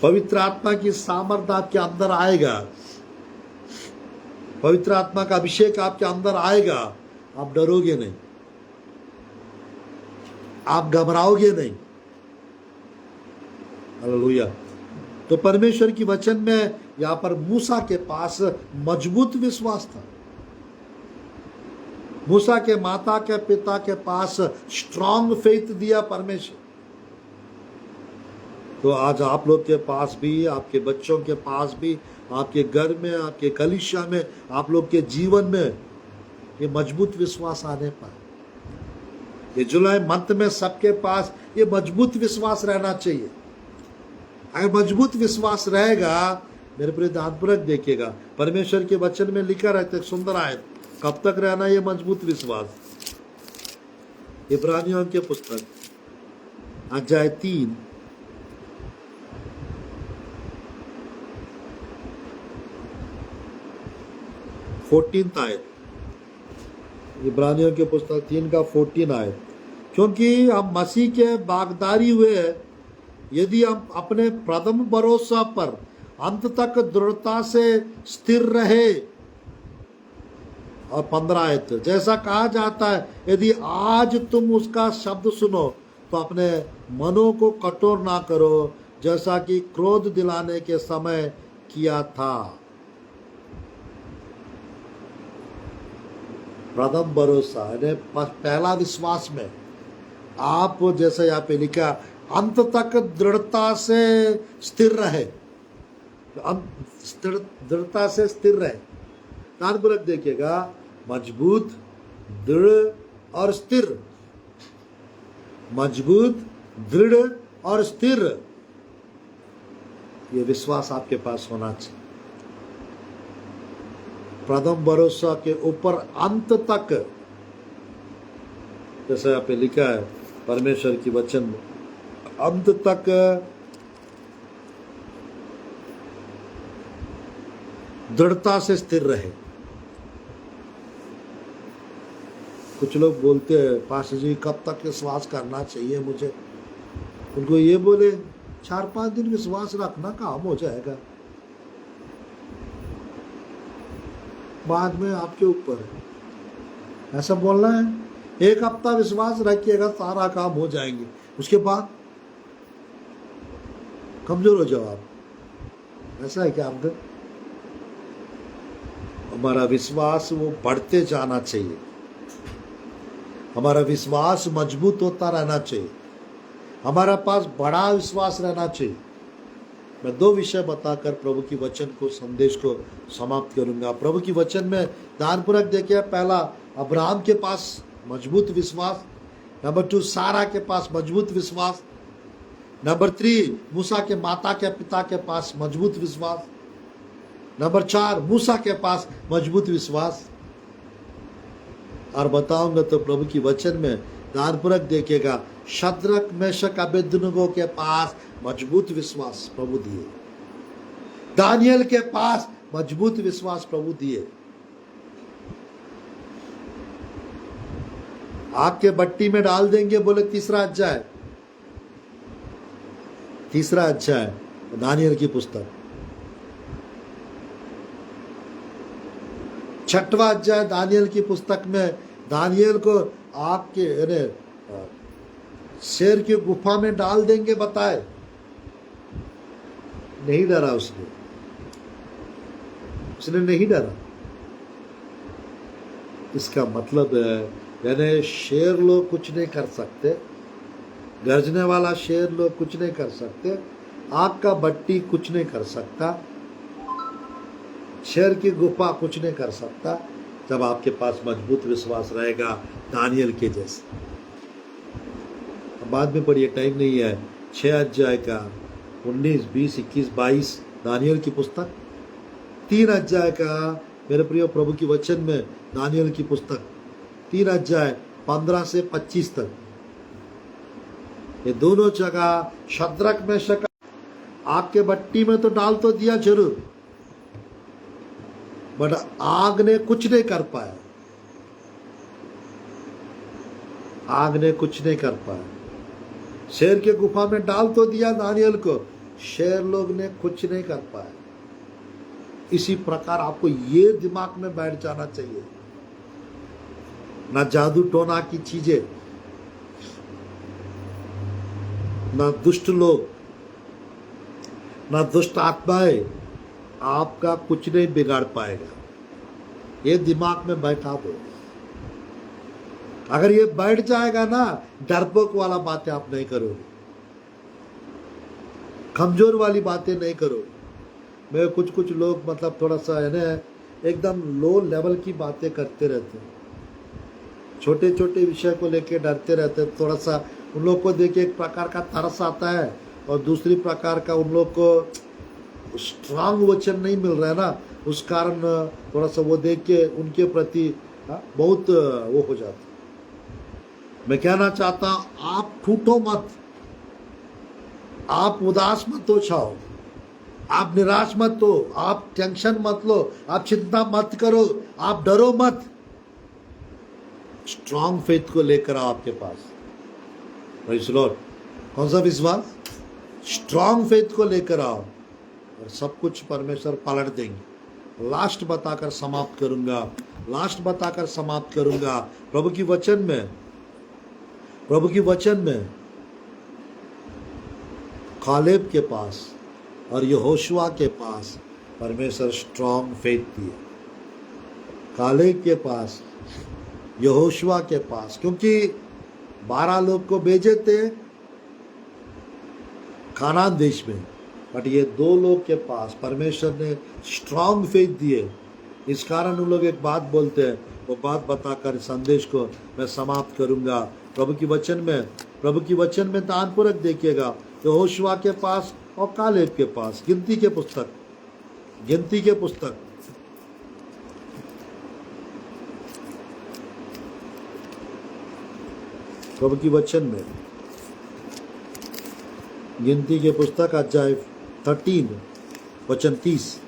पवित्र आत्मा की सामर्थ्य आपके अंदर आएगा, पवित्र आत्मा का अभिषेक आपके अंदर आएगा, आप डरोगे नहीं, आप घबराओगे नहीं। हालेलुया। तो परमेश्वर की वचन में यहाँ पर मूसा के पास मजबूत विश्वास था। मूसा के माता के पिता के पास स्ट्रांग फेथ दिया परमेश्वर, तो आज आप लोग के पास भी, आपके बच्चों के पास भी, आपके घर में, आपके कलीसिया में, आप लोग के जीवन में ये मजबूत विश्वास आने पर, ये जुलाई मंथ में सबके पास ये मजबूत विश्वास रहना चाहिए। अगर मजबूत विश्वास रहेगा, मेरे प्रिय ध्यानपूर्वक देखिएगा, परमेश्वर के वचन में लिखा रहता है, सुंदर आयत, कब तक रहना ये मजबूत विश्वास। इब्रानियों के पुस्तक अध्याय 3 14 आयत, इब्रानियों के पुस्तक 3 का 14 आयत, क्योंकि हम मसीह के भागीदारी हुए हैं, यदि हम अपने प्रथम भरोसा पर अंत तक दृढ़ता से स्थिर रहे। और 15 आयत, जैसा कहा जाता है, यदि आज तुम उसका शब्द सुनो तो अपने मनों को कठोर ना करो, जैसा कि क्रोध दिलाने के समय किया था। प्रथम भरोसा यानी पहला विश्वास में आप, जैसा यहाँ पे लिखा, अंत तक दृढ़ता से स्थिर रहे, दृढ़ता से स्थिर रहे। ध्यानपूर्वक देखिएगा, मजबूत, दृढ़ और स्थिर, मजबूत, दृढ़ और स्थिर, ये विश्वास आपके पास होना चाहिए। प्रथम भरोसा के ऊपर अंत तक, जैसा यहाँ पे लिखा है परमेश्वर की वचन में, अंत तक दृढ़ता से स्थिर रहे। कुछ लोग बोलते हैं, पास्टर जी कब तक विश्वास करना चाहिए मुझे? उनको ये बोले 4-5 दिन विश्वास रखना, काम हो जाएगा, बाद में आपके ऊपर है। ऐसा बोलना है, 1 हफ्ता विश्वास रखिएगा, सारा काम हो जाएंगे, उसके बाद कमजोर हो जाओ आप। ऐसा है क्या आपका? हमारा विश्वास वो बढ़ते जाना चाहिए, हमारा विश्वास मजबूत होता रहना चाहिए, हमारा पास बड़ा विश्वास रहना चाहिए। मैं 2 विषय बताकर प्रभु की वचन को, संदेश को समाप्त करूंगा। प्रभु की वचन में ध्यानपूर्वक देखिए, पहला अब्राहम के पास मजबूत विश्वास, नंबर 2 सारा के पास मजबूत विश्वास, नंबर 3 मूसा के माता के पिता के पास मजबूत विश्वास, नंबर 4 मूसा के पास मजबूत विश्वास। और बताऊंगा तो प्रभु की वचन में ध्यानपूर्वक देखिएगा, शद्रक मेशक अबेदनगो के पास मजबूत विश्वास प्रभु दिए, दानियल के पास मजबूत विश्वास प्रभु दिए। आग के भट्टी में डाल देंगे बोले, तीसरा अध्याय दानियल की पुस्तक, 6वां अध्याय दानियल की पुस्तक में, दानियल को आग के शेर की गुफा में डाल देंगे, बताए नहीं डरा उसने नहीं डरा। इसका मतलब है, यानी शेर लोग कुछ नहीं कर सकते, गरजने वाला शेर लोग कुछ नहीं कर सकते, आग का भट्टी कुछ नहीं कर सकता, शेर की गुफा कुछ नहीं कर सकता, जब आपके पास मजबूत विश्वास रहेगा दानियल के जैसे। बाद में पढ़िए, टाइम नहीं है, 6 अध्याय का 19, 20, 21, 22 दानियल की पुस्तक, 3 अध्याय का मेरे प्रिय प्रभु की वचन में दानियल की पुस्तक, 3 अध्याय 15 से 25 तक, ये दोनों जगह शद्रक मेशक आग के भट्टी में तो डाल तो दिया जरूर, बट आग ने कुछ नहीं कर पाया, आग ने कुछ नहीं कर पाया। शेर के गुफा में डाल तो दिया दानियल को, शेर लोग ने कुछ नहीं कर पाया। इसी प्रकार आपको ये दिमाग में बैठ जाना चाहिए, ना जादू टोना की चीजें, ना दुष्ट लोग, ना दुष्ट आत्माएं आपका कुछ नहीं बिगाड़ पाएगा। ये दिमाग में बैठा दो। अगर ये बैठ जाएगा ना, डरपोक वाला बातें आप नहीं करो, कमजोर वाली बातें नहीं करो। मैं कुछ लोग मतलब थोड़ा सा है ना एकदम लो लेवल की बातें करते रहते हैं, छोटे छोटे विषय को लेके डरते रहते हैं। थोड़ा सा उन लोग को देख के एक प्रकार का तरस आता है, और दूसरी प्रकार का उन लोग को स्ट्रांग वचन नहीं मिल रहा है ना, उस कारण थोड़ा सा वो देख के उनके प्रति बहुत वो हो जाता। मैं कहना चाहता हूं, आप फूटो मत, आप उदास मत हो छाओ, आप निराश मत हो, आप टेंशन मत लो, आप चिंता मत करो, आप डरो मत। स्ट्रांग फेथ को लेकर आओ आपके पास। Praise the Lord. कौन सा विश्वास? स्ट्रांग फेथ को लेकर आओ, और सब कुछ परमेश्वर पलट देंगे। लास्ट बताकर समाप्त करूंगा, लास्ट बताकर समाप्त करूंगा। प्रभु की वचन में, प्रभु की वचन में कालेब के पास और यहोशुआ के पास परमेश्वर स्ट्रांग फेथ दिए। कालेब के पास, यहोशुआ के पास, क्योंकि 12 लोग को भेजे थे कानान देश में, बट ये 2 लोग के पास परमेश्वर ने स्ट्रांग फेथ दिए। इस कारण उन लोग एक बात बोलते हैं, वो बात बताकर संदेश को मैं समाप्त करूंगा। प्रभु की वचन में, प्रभु की वचन में ध्यानपूर्वक देखिएगा, यहोशुआ के पास और कालेब के पास, गिनती के पुस्तक, गिनती के पुस्तक प्रभु की वचन में, गिनती के पुस्तक अध्याय 13 वचन 30।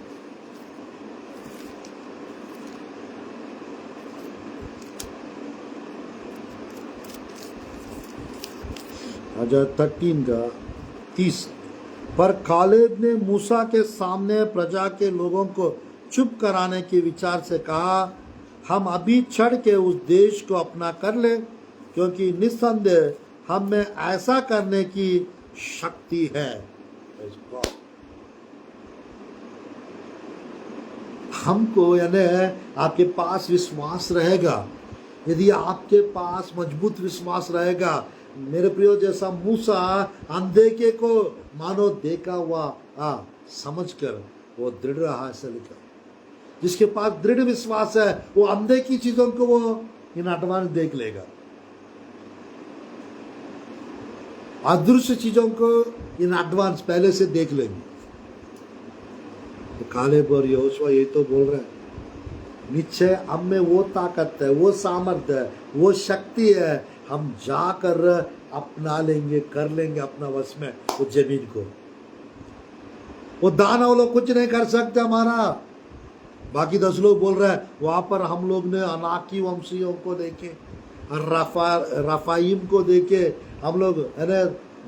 अध्याय 13 का 30। पर कालेब ने मूसा के सामने प्रजा के लोगों को चुप कराने के विचार से कहा, हम अभी चढ़ के उस देश को अपना कर ले, क्योंकि निस्संदेह हम में ऐसा करने की शक्ति है। हमको यानी आपके पास विश्वास रहेगा, यदि आपके पास मजबूत विश्वास रहेगा, मेरे प्रियो, जैसा मूसा अंधे के को मानो देखा हुआ समझकर वो दृढ़ रहा, ऐसा लिखा। जिसके पास दृढ़ विश्वास है वो अंधे की चीजों को वो इन एडवांस देख लेगा, अदृश्य चीजों को इन एडवांस पहले से देख लेंगे। तो कालेब और यहोशुआ ये तो बोल रहे हैं, निश्चय हम में वो ताकत है, वो सामर्थ्य है, वो शक्ति है, हम जाकर अपना लेंगे, कर लेंगे अपना वश में वो जमीन को। वो दानव लोग कुछ नहीं कर सकते हमारा। बाकी 10 लोग बोल रहे हैं, वहां पर हम लोग ने अनाकी वंशियों को देखे, रफाइम को देखे, हम लोग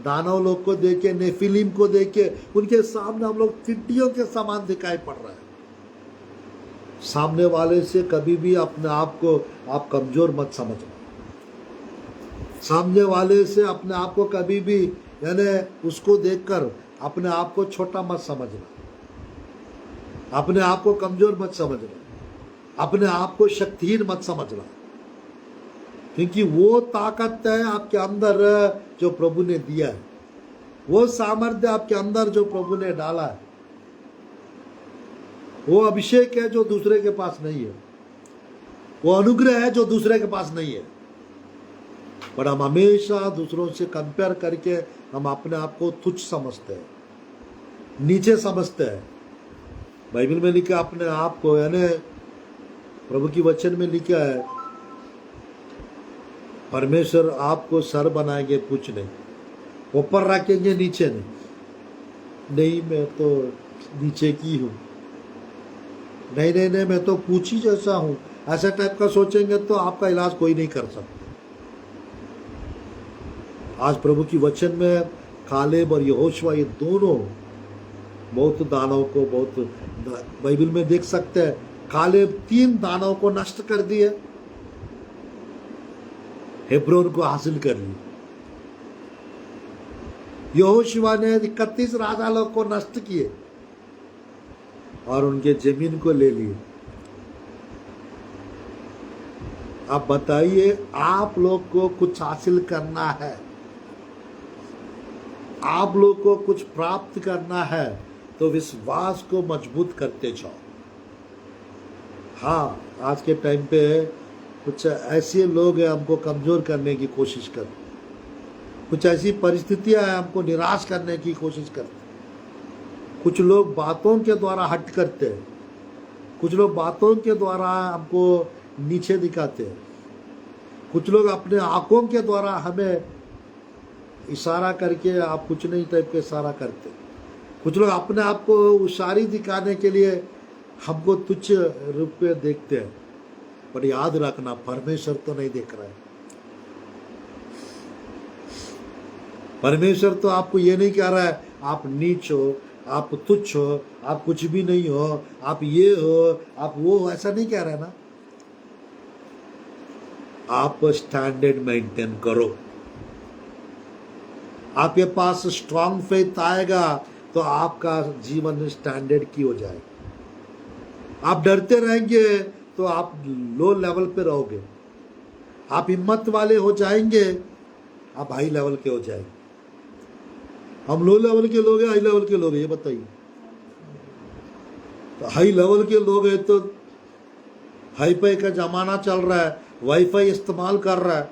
दानव लोग को देखे, नेफिलिम को देखे, उनके सामने हम लोग टिड्डियों के समान दिखाई पड़ रहे हैं। सामने वाले से कभी भी अपने आप को आप कमजोर मत समझना। सामने वाले से अपने आप को कभी भी यानी उसको देखकर अपने आप को छोटा मत समझना, अपने आप को कमजोर मत समझना, अपने आप को शक्तिहीन मत समझना, क्योंकि वो ताकत है आपके अंदर जो प्रभु ने दिया है, वो सामर्थ्य आपके अंदर जो प्रभु ने डाला है, वो अभिषेक है जो दूसरे के पास नहीं है, वो अनुग्रह है जो दूसरे के पास नहीं है। पर हम हमेशा दूसरों से कंपेयर करके हम अपने आप को तुच्छ समझते हैं, नीचे समझते हैं। बाइबल में लिखा अपने आप को, यानी प्रभु की वचन में लिखा है, परमेश्वर आपको सर बनाएंगे, पूछ नहीं, ऊपर रखेंगे नीचे नहीं मैं तो नीचे की हूं, नहीं मैं तो पूछी जैसा हूं, ऐसा टाइप का सोचेंगे तो आपका इलाज कोई नहीं कर सकता। आज प्रभु की वचन में कालेब और यहोशुआ ये दोनों बहुत दानव को, बहुत बाइबल में देख सकते हैं, कालेब 3 दानव को नष्ट कर दिए, हेब्रोन को हासिल कर ली। यहोशुआ ने 31 राजा लोग को नष्ट किए और उनके जमीन को ले लिए। अब बताइए, आप लोग को कुछ हासिल करना है, आप लोग को कुछ प्राप्त करना है, तो विश्वास को मजबूत करते जाओ। हाँ, आज के टाइम पे कुछ ऐसे लोग हैं हमको कमजोर करने की कोशिश करते, कुछ ऐसी परिस्थितियां हैं हमको निराश करने की कोशिश करते। कुछ लोग बातों के द्वारा हट करते हैं, कुछ लोग बातों के द्वारा हमको नीचे दिखाते हैं, कुछ लोग अपने आंखों के द्वारा हमें इशारा करके आप कुछ नहीं टाइप के इशारा करते, कुछ लोग अपने आप को होशियारी दिखाने के लिए हमको तुच्छ रूप में देखते हैं। पर याद रखना, परमेश्वर तो नहीं देख रहा है। परमेश्वर तो आपको ये नहीं कह रहा है आप नीच हो, आप तुच्छ हो, आप कुछ भी नहीं हो, आप ये हो, आप वो हो, ऐसा नहीं कह रहा है ना। आप स्टैंडर्ड मेंटेन करो। आपके पास स्ट्रांग फेथ आएगा तो आपका जीवन स्टैंडर्ड की हो जाएगा। आप डरते रहेंगे तो आप लो लेवल पे रहोगे। आप हिम्मत वाले हो जाएंगे, आप हाई लेवल के हो जाएंगे। हम लो लेवल के लोग हैं, हाई लेवल के लोग हैं, ये बताइए। तो हाई लेवल के लोग हैं तो हाई फाई का जमाना चल रहा है, वाईफाई इस्तेमाल कर रहा है,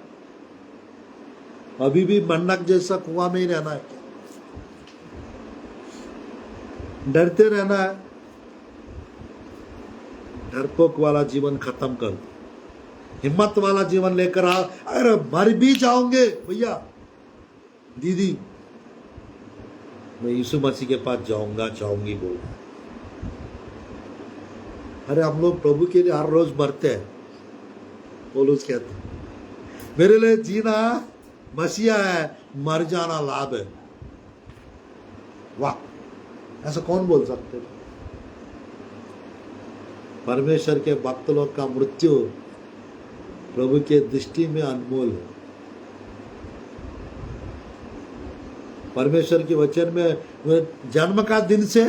अभी भी मंडक जैसा कुआं में ही रहना है, डरते रहना है। डरपोक वाला जीवन खत्म कर, हिम्मत वाला जीवन लेकर आओ। अरे मर भी जाओगे भैया दीदी, मैं यीशु मसीह के पास जाऊंगा, जाऊंगी बोल। अरे हम लोग प्रभु के लिए हर रोज मरते हैं। पौलुस कहते हैं मेरे लिए जीना मसीहा है, मर जाना लाभ है। वाह, ऐसा कौन बोल सकते हैं? परमेश्वर के भक्त लोग का मृत्यु प्रभु के दृष्टि में अनमोल है। परमेश्वर के वचन में जन्म का दिन से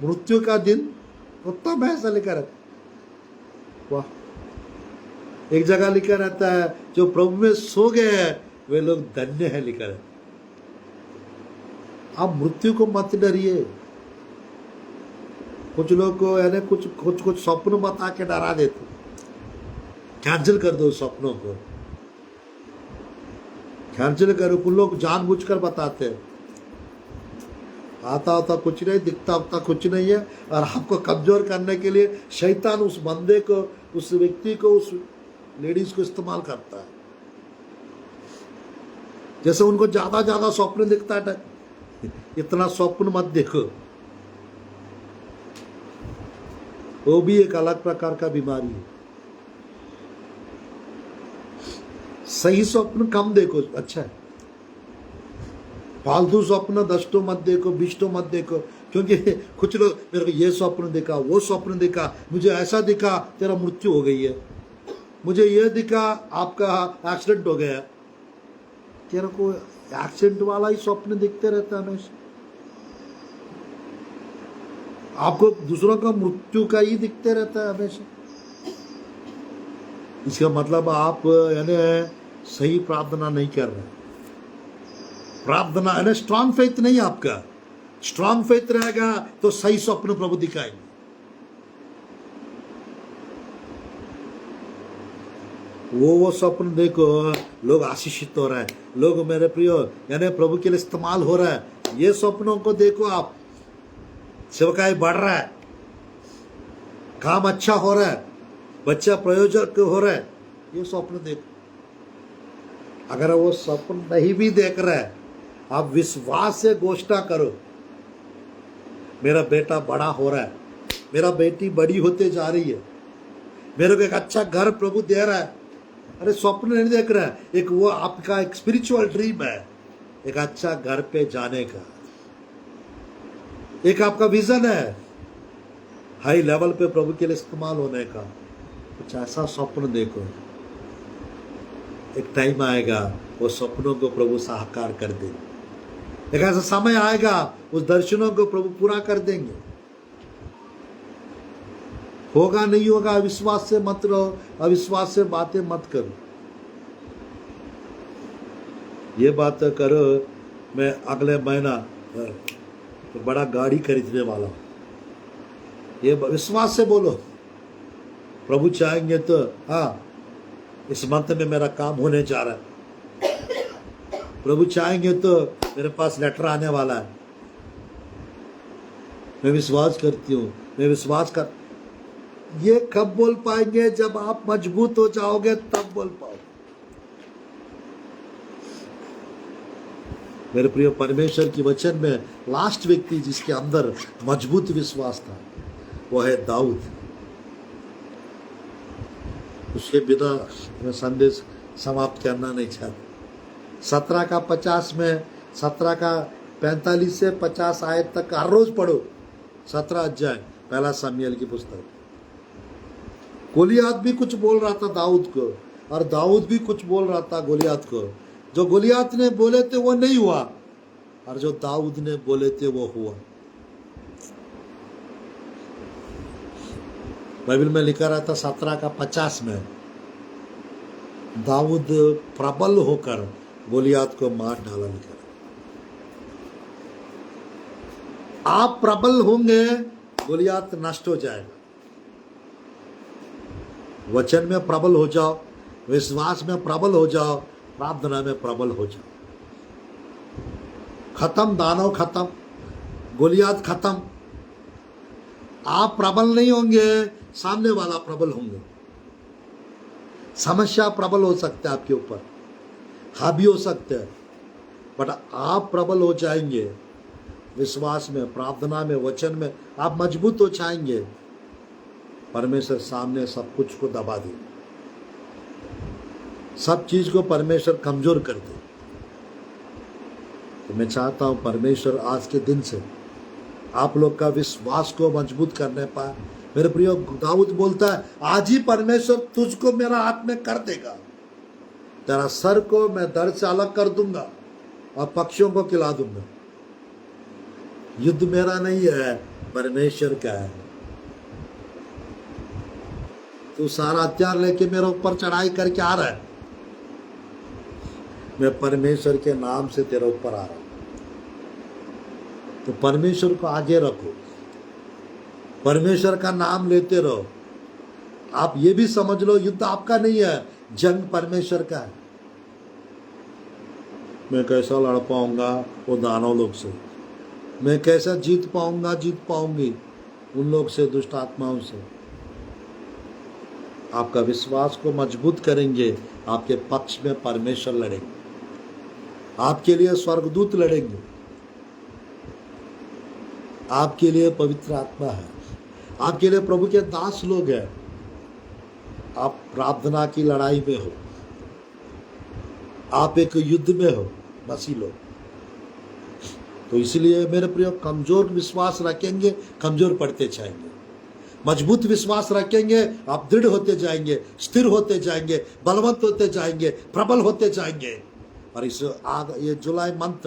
मृत्यु का दिन उत्तम है, ऐसा लिखा रहता है। वाह, एक जगह लिखा रहता है जो प्रभु में सो गए हैं वे लोग धन्य है, लिखा रहता है। आप मृत्यु को मत डरिए। कुछ लोग को यानी कुछ स्वप्न बता के डरा देते, कैंसिल कर दो स्वप्नों को, कैंसिल करो। कुछ लोग जानबूझकर बताते हैं, आता होता कुछ नहीं, दिखता होता कुछ नहीं है, और आपको कमजोर करने के लिए शैतान उस बंदे को, उस व्यक्ति को, उस लेडीज को इस्तेमाल करता है। जैसे उनको ज्यादा स्वप्न दिखता है, इतना स्वप्न मत देखो, वो भी एक अलग प्रकार का बीमारी है। सही स्वप्न कम देखो, अच्छा है। फालतू स्वप्न 10 तो मत देखो, 20 तो मत देखो, क्योंकि कुछ लोग मेरे को ये स्वप्न देखा, वो स्वप्न देखा, मुझे ऐसा दिखा तेरा मृत्यु हो गई है, मुझे ये दिखा आपका एक्सीडेंट हो गया। तेरे को एक्सीडेंट वाला ही स्वप्न दिखते रहता है हमेशा। आपको दूसरों का मृत्यु का ही दिखते रहता है हमेशा। इसका मतलब आप यानी सही प्रार्थना नहीं कर रहे। प्रार्थना यानी स्ट्रांग फेथ नहीं आपका। स्ट्रांग फेथ रहेगा तो सही स्वप्न प्रभु दिखाएंगे। वो स्वप्न देखो, लोग आशीषित हो रहे हैं, लोग मेरे प्रिय यानी प्रभु के लिए इस्तेमाल हो रहा है। ये स्वप्नों को देखो आप, सेवकाई बढ़ रहा है, काम अच्छा हो रहा है, बच्चा प्रयोजक हो रहा है, ये स्वप्न देखो। अगर वो स्वप्न नहीं भी देख रहा है, आप विश्वास से घोषणा करो, मेरा बेटा बड़ा हो रहा है, मेरा बेटी बड़ी होते जा रही है, मेरे को एक अच्छा घर प्रभु दे रहा है। अरे स्वप्न नहीं देख रहा है, एक वो आपका एक स्पिरिचुअल ड्रीम है, एक अच्छा घर पे जाने का, एक आपका विजन है, हाई लेवल पे प्रभु के लिए इस्तेमाल होने का। कुछ ऐसा स्वप्न देखो, एक टाइम आएगा वो स्वप्नों को प्रभु साकार कर देंगे। एक ऐसा समय आएगा उस दर्शनों को प्रभु पूरा कर देंगे। होगा नहीं होगा, अविश्वास से मत रहो, अविश्वास से बातें मत करो। ये बात करो, मैं अगले महीना तो बड़ा गाड़ी खरीदने वाला हूं, ये विश्वास से बोलो। प्रभु चाहेंगे तो हाँ, इस मंथ में मेरा काम होने जा रहा है, प्रभु चाहेंगे तो मेरे पास लेटर आने वाला है। मैं विश्वास करती हूँ, मैं विश्वास कर। ये कब बोल पाएंगे? जब आप मजबूत हो जाओगे तब बोल पाओगे। मेरे प्रिय, परमेश्वर की वचन में लास्ट व्यक्ति जिसके अंदर मजबूत विश्वास था वो है दाऊद। उसके बिना मैं संदेश समाप्त करना नहीं चाहता। 17 का 50 में, 17 का 45 से 50 आयत तक हर रोज पढ़ो। 17 अध्याय पहला शमूएल की पुस्तक। गोलियात भी कुछ बोल रहा था दाऊद को, और दाऊद भी कुछ बोल रहा था गोलियात को। जो गोलियात ने बोले थे वो नहीं हुआ, और जो दाऊद ने बोले थे वो हुआ। बाइबल में लिखा रहता 17 का 50 में दाऊद प्रबल होकर गोलियात को मार डाला। लिखा आप प्रबल होंगे, गोलियात नष्ट हो जाएगा। वचन में प्रबल हो जाओ, विश्वास में प्रबल हो जाओ, प्रार्थना में प्रबल हो जाओ। खत्म, दानव खत्म, गोलियात खत्म। आप प्रबल नहीं होंगे, सामने वाला प्रबल होंगे। समस्या प्रबल हो सकते हैं आपके ऊपर, हावी हो सकते हैं, बट आप प्रबल हो जाएंगे। विश्वास में, प्रार्थना में, वचन में आप मजबूत हो जाएंगे। परमेश्वर सामने सब कुछ को दबा दे, सब चीज को परमेश्वर कमजोर कर दे। तो मैं चाहता हूं परमेश्वर आज के दिन से आप लोग का विश्वास को मजबूत करने पाए। मेरे प्रिय, दाऊद बोलता है आज ही परमेश्वर तुझको मेरा हाथ में कर देगा, तेरा सर को मैं दर्द से अलग कर दूंगा और पक्षियों को खिला दूंगा। युद्ध मेरा नहीं है, परमेश्वर का है। तू सारा हथियार लेके मेरे ऊपर चढ़ाई करके आ रहा है, मैं परमेश्वर के नाम से तेरे ऊपर आ रहा हूं। तो परमेश्वर को आगे रखो, परमेश्वर का नाम लेते रहो। आप ये भी समझ लो युद्ध आपका नहीं है, जंग परमेश्वर का है। मैं कैसा लड़ पाऊंगा वो दानव लोग से, मैं कैसा जीत पाऊंगी उन लोग से, दुष्ट आत्माओं से। आपका विश्वास को मजबूत करेंगे, आपके पक्ष में परमेश्वर लड़ेंगे, आपके लिए स्वर्गदूत लड़ेंगे, आपके लिए पवित्र आत्मा है, आपके लिए प्रभु के दास लोग हैं। आप प्रार्थना की लड़ाई में हो, आप एक युद्ध में हो, मसीह लोग। तो इसलिए मेरे प्रिय, कमजोर विश्वास रखेंगे, कमजोर पड़ते जाएंगे। मजबूत विश्वास रखेंगे, आप दृढ़ होते जाएंगे, स्थिर होते जाएंगे, बलवंत होते जाएंगे, प्रबल होते जाएंगे। और इस ये जुलाई मंथ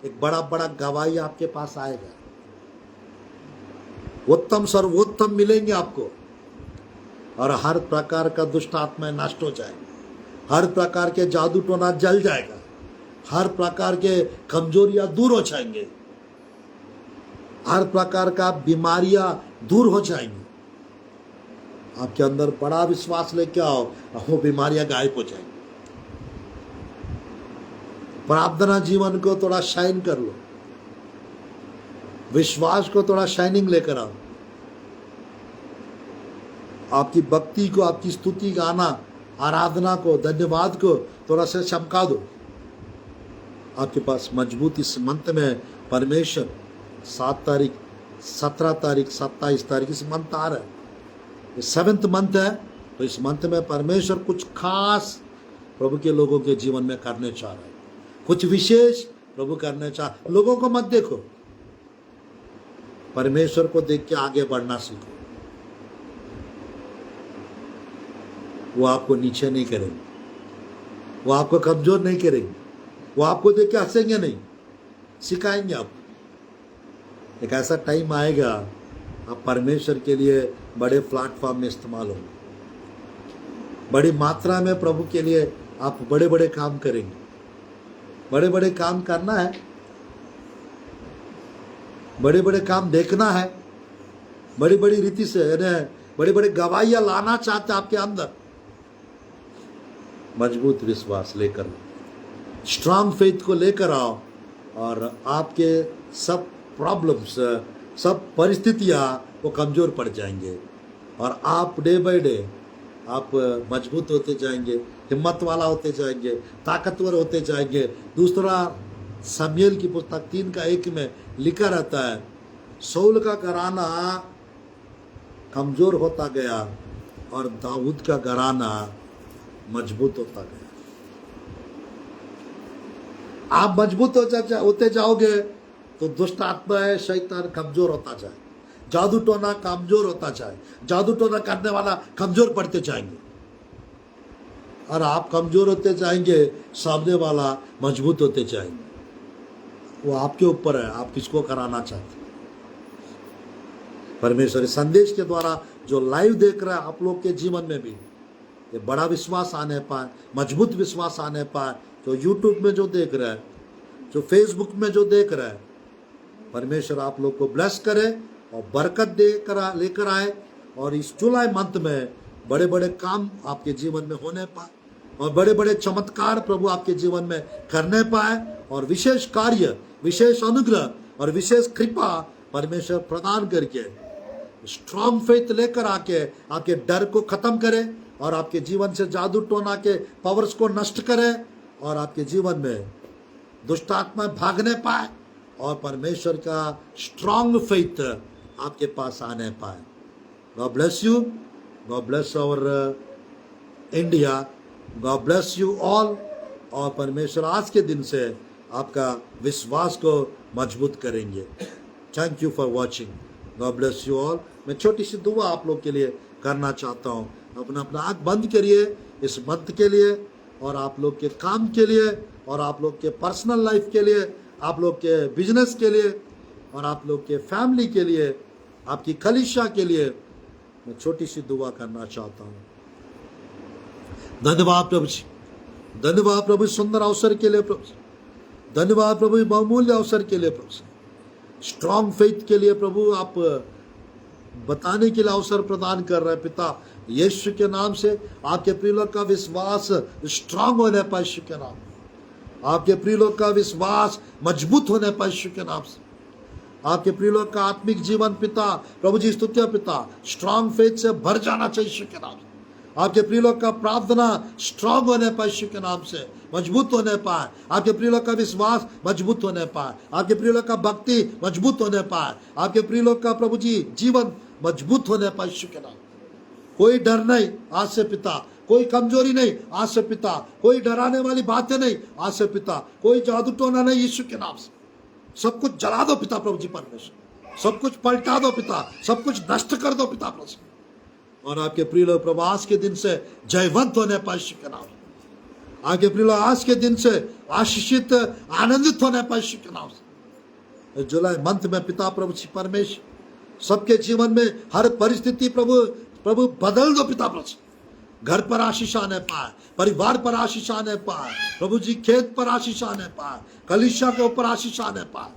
एक बड़ा बड़ा गवाही आपके पास आएगा। उत्तम सर्वोत्तम मिलेंगे आपको, और हर प्रकार का दुष्ट आत्मा नष्ट हो जाएगा, हर प्रकार के जादू टोना जल जाएगा, हर प्रकार के कमजोरियां दूर हो जाएंगे, हर प्रकार का बीमारियां दूर हो जाएंगी। आपके अंदर बड़ा विश्वास लेके आओ, वो बीमारियां गायब हो जाएंगी। प्रार्थना जीवन को थोड़ा शाइन कर लो, विश्वास को थोड़ा शाइनिंग लेकर आओ। आपकी भक्ति को, आपकी स्तुति, गाना, आराधना को, धन्यवाद को थोड़ा सा चमका दो। आपके पास मजबूत इस मंथ में परमेश्वर 7 तारीख, 17 तारीख, 27 तारीख इस मंथ आ रहा है, ये 7th मंथ है। तो इस मंथ में परमेश्वर कुछ खास प्रभु के लोगों के जीवन में करने चाह रहा है, कुछ विशेष प्रभु करने चाह। लोगों को मत देखो, परमेश्वर को देख के आगे बढ़ना सीखो। वो आपको नीचे नहीं करेंगे, वो आपको कमजोर नहीं करेंगे, वो आपको देख के हंसेंगे नहीं, सिखाएंगे आपको। एक ऐसा टाइम आएगा आप परमेश्वर के लिए बड़े प्लेटफॉर्म में इस्तेमाल होंगे, बड़ी मात्रा में प्रभु के लिए आप बड़े बड़े काम करेंगे। बड़े बड़े काम करना है, बड़े बड़े काम देखना है, बड़ी बड़ी रीति से बड़ी बड़ी गवाहियां लाना चाहते आपके अंदर। मजबूत विश्वास लेकर, स्ट्रांग फेथ को लेकर आओ और आपके सब प्रॉब्लम्स, सब परिस्थितियां वो कमजोर पड़ जाएंगे और आप डे बाय डे आप मजबूत होते जाएंगे, हिम्मत वाला होते जाएंगे, ताकतवर होते जाएंगे। दूसरा शमूएल की पुस्तक 3:1 में लिखा रहता है, शाऊल का घराना कमजोर होता गया और दाऊद का घराना मजबूत होता गया। आप मजबूत होते जाओगे तो दुष्ट आत्मा शैतान कमजोर होता जाए, जादू टोना कमजोर होता जाए, जादू टोना करने वाला कमजोर पड़ते जाएंगे और आप कमजोर होते जाएंगे, सामने वाला मजबूत होते जाएंगे। वो आपके ऊपर है, आप किसको कराना चाहते हैं। परमेश्वर संदेश के द्वारा जो लाइव देख रहा है आप लोग के जीवन में भी ये बड़ा विश्वास आने पाए, मजबूत विश्वास आने पाए। जो यूट्यूब में जो देख रहा है, जो फेसबुक में जो देख रहा है, परमेश्वर आप लोग को ब्लेस करे और बरकत देकर लेकर आए और इस जुलाई मंथ में बड़े बड़े काम आपके जीवन में होने पाए और बड़े बड़े चमत्कार प्रभु आपके जीवन में करने पाए और विशेष कार्य, विशेष अनुग्रह और विशेष कृपा परमेश्वर प्रदान करके स्ट्रॉन्ग फेथ लेकर आके आपके डर को खत्म करे और आपके जीवन से जादू टोना के पावर्स को नष्ट करे और आपके जीवन में दुष्ट आत्मा भागने पाए और परमेश्वर का स्ट्रॉन्ग फेथ आपके पास आने पाए। God bless you, God bless our India, God bless you all. और परमेश्वर आज के दिन से आपका विश्वास को मजबूत करेंगे। Thank you for watching, God bless you all. मैं छोटी सी दुआ आप लोग के लिए करना चाहता हूँ। अपना आँख बंद करिए इस मंथ के लिए और आप लोग के काम के लिए और आप लोग के पर्सनल लाइफ के लिए, आप लोग के बिजनेस के लिए और आप लोग के फैमिली के लिए, आपकी कलीसिया के लिए मैं छोटी सी दुआ करना चाहता हूँ। धन्यवाद प्रभु जी, धन्यवाद प्रभु सुंदर अवसर के लिए प्रभु, धन्यवाद प्रभु बहुमूल्य अवसर के लिए प्रभु, स्ट्रॉन्ग फेथ के लिए प्रभु आप बताने के लिए अवसर प्रदान कर रहे हैं। पिता यीशु के नाम से आपके प्रिय लोग का विश्वास स्ट्रांग होने पाए यीशु के नाम, आपके प्रिय लोग का विश्वास मजबूत होने पाए यीशु के नाम से, आपके प्रिय लोग का आत्मिक जीवन पिता प्रभु जी स्तुत्य पिता स्ट्रांग फेथ से भर जाना चाहिए यीशु के नाम से। आपके प्रिय लोग का प्रार्थना स्ट्रांग होने पाए यीशु के नाम से, मजबूत होने पाए, आपके प्रिय लोग का विश्वास मजबूत होने पाए, आपके प्रिय लोग का भक्ति मजबूत होने पाए, आपके प्रिय लोग का प्रभु जी जीवन मजबूत होने पाए यीशु के नाम। कोई डर नहीं आज से पिता, कोई कमजोरी नहीं आज से पिता, कोई डराने वाली बातें नहीं आज से पिता, कोई जादू टोना नहीं यीशु के नाम से। सब कुछ जला दो पिता प्रभु जी परमेश्वर, सब कुछ पलटा दो पिता, सब कुछ नष्ट कर दो पिता प्रभु। और आपके प्रिय लोग प्रवास के दिन से जयवंत होने पाए यीशु के नाम से, आपके प्रिय लोग आज के दिन से आशीषित आनंदित होने पाए यीशु के नाम से। जुलाई मंथ में पिता प्रभु जी परमेश्वर सबके जीवन में हर परिस्थिति प्रभु बदल दो पिता प्रभु। घर पर आशीष आने पाए, परिवार पर आशीष आने पाए, प्रभु जी खेत पर आशीष आने पाए, कलीसिया के ऊपर आशीष आने पाए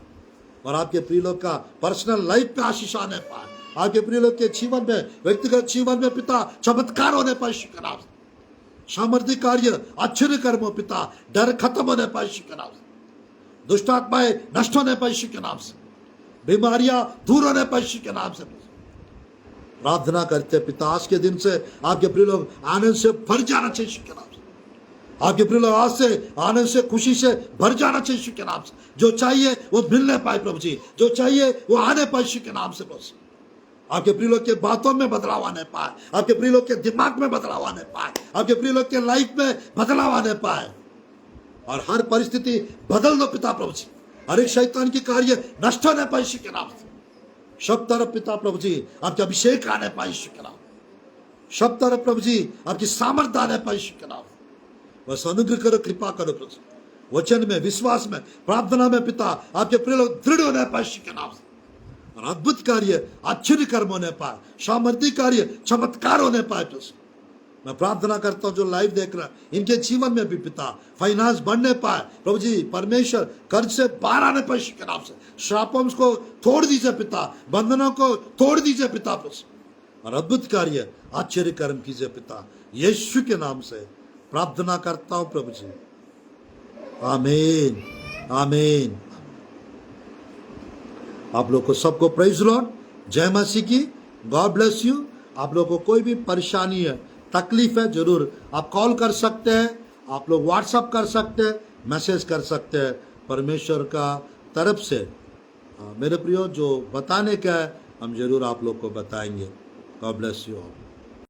और आपके प्रिय लोग का पर्सनल लाइफ पे आशीष आने पाए, आपके प्रिय लोग के जीवन में, व्यक्तिगत जीवन में पिता चमत्कार होने पाए यीशु के नाम से, सामर्थ्य कार्य आश्चर्य कर्म पिता डर खत्म होने पाए यीशु के नाम से, दुष्ट आत्माएं नष्ट होने पाए यीशु के नाम से, बीमारियां दूर होने पाए यीशु के नाम से। प्रार्थना करते पिता आज के दिन से आपके प्रिय लोग आनंद से भर जाना चाहिए यीशु के नाम से, आपके प्रिय लोग आज से आनंद से खुशी से भर जाना चाहिए यीशु के नाम से। जो चाहिए वो मिलने पाए प्रभु जी, जो चाहिए वो आने पाए यीशु के नाम से प्रभु। आपके प्रिय लोग के बातों में बदलाव आने पाए, आपके प्रिय लोग के दिमाग में बदलाव आने पाए, आपके प्रिय लोग के लाइफ में बदलाव आने पाए और हर परिस्थिति बदल दो पिता प्रभु जी। हर एक शैतान की कार्य नष्ट होने पाए यीशु के नाम से। सब तरफ पिता प्रभु जी आपके अभिषेक आने पाए यीशु के नाम, सब तरफ प्रभु जी आपकी सामर्थ्य आने पाए यीशु के नाम। बस अनुग्रह करो, कृपा करो प्रभु, वचन में, विश्वास में, प्रार्थना में पिता आपके प्रिय लोग दृढ़ होने पाए यीशु के नाम से और और अद्भुत कार्य, आश्चर्य कर्म होने पाए, सामर्थ्य कार्य, चमत्कार होने पाए प्रभु। मैं प्रार्थना करता हूं जो लाइव देख रहा है इनके जीवन में भी पिता फाइनेंस बढ़ने पाए प्रभु जी। परमेश्वर कर्ज से बाहर आने पर यीशु के नाम से श्रापों को तोड़ दीजिए पिता, बंधनों को तोड़ दीजिए पिता प्रभु, और अद्भुत कार्य आश्चर्य कर्म कीजिए पिता, यीशु के नाम से प्रार्थना करता हूं प्रभु जी। आमीन आमीन। आप लोग को सबको प्रेज लॉर्ड, जय मसीह की, गॉड ब्लेस यू। आप लोग को कोई भी परेशानी है, तकलीफ है, जरूर आप कॉल कर सकते हैं, आप लोग व्हाट्सअप कर सकते हैं, मैसेज कर सकते हैं। परमेश्वर का तरफ से मेरे प्रियो जो बताने का है हम जरूर आप लोग को बताएंगे। God bless you all.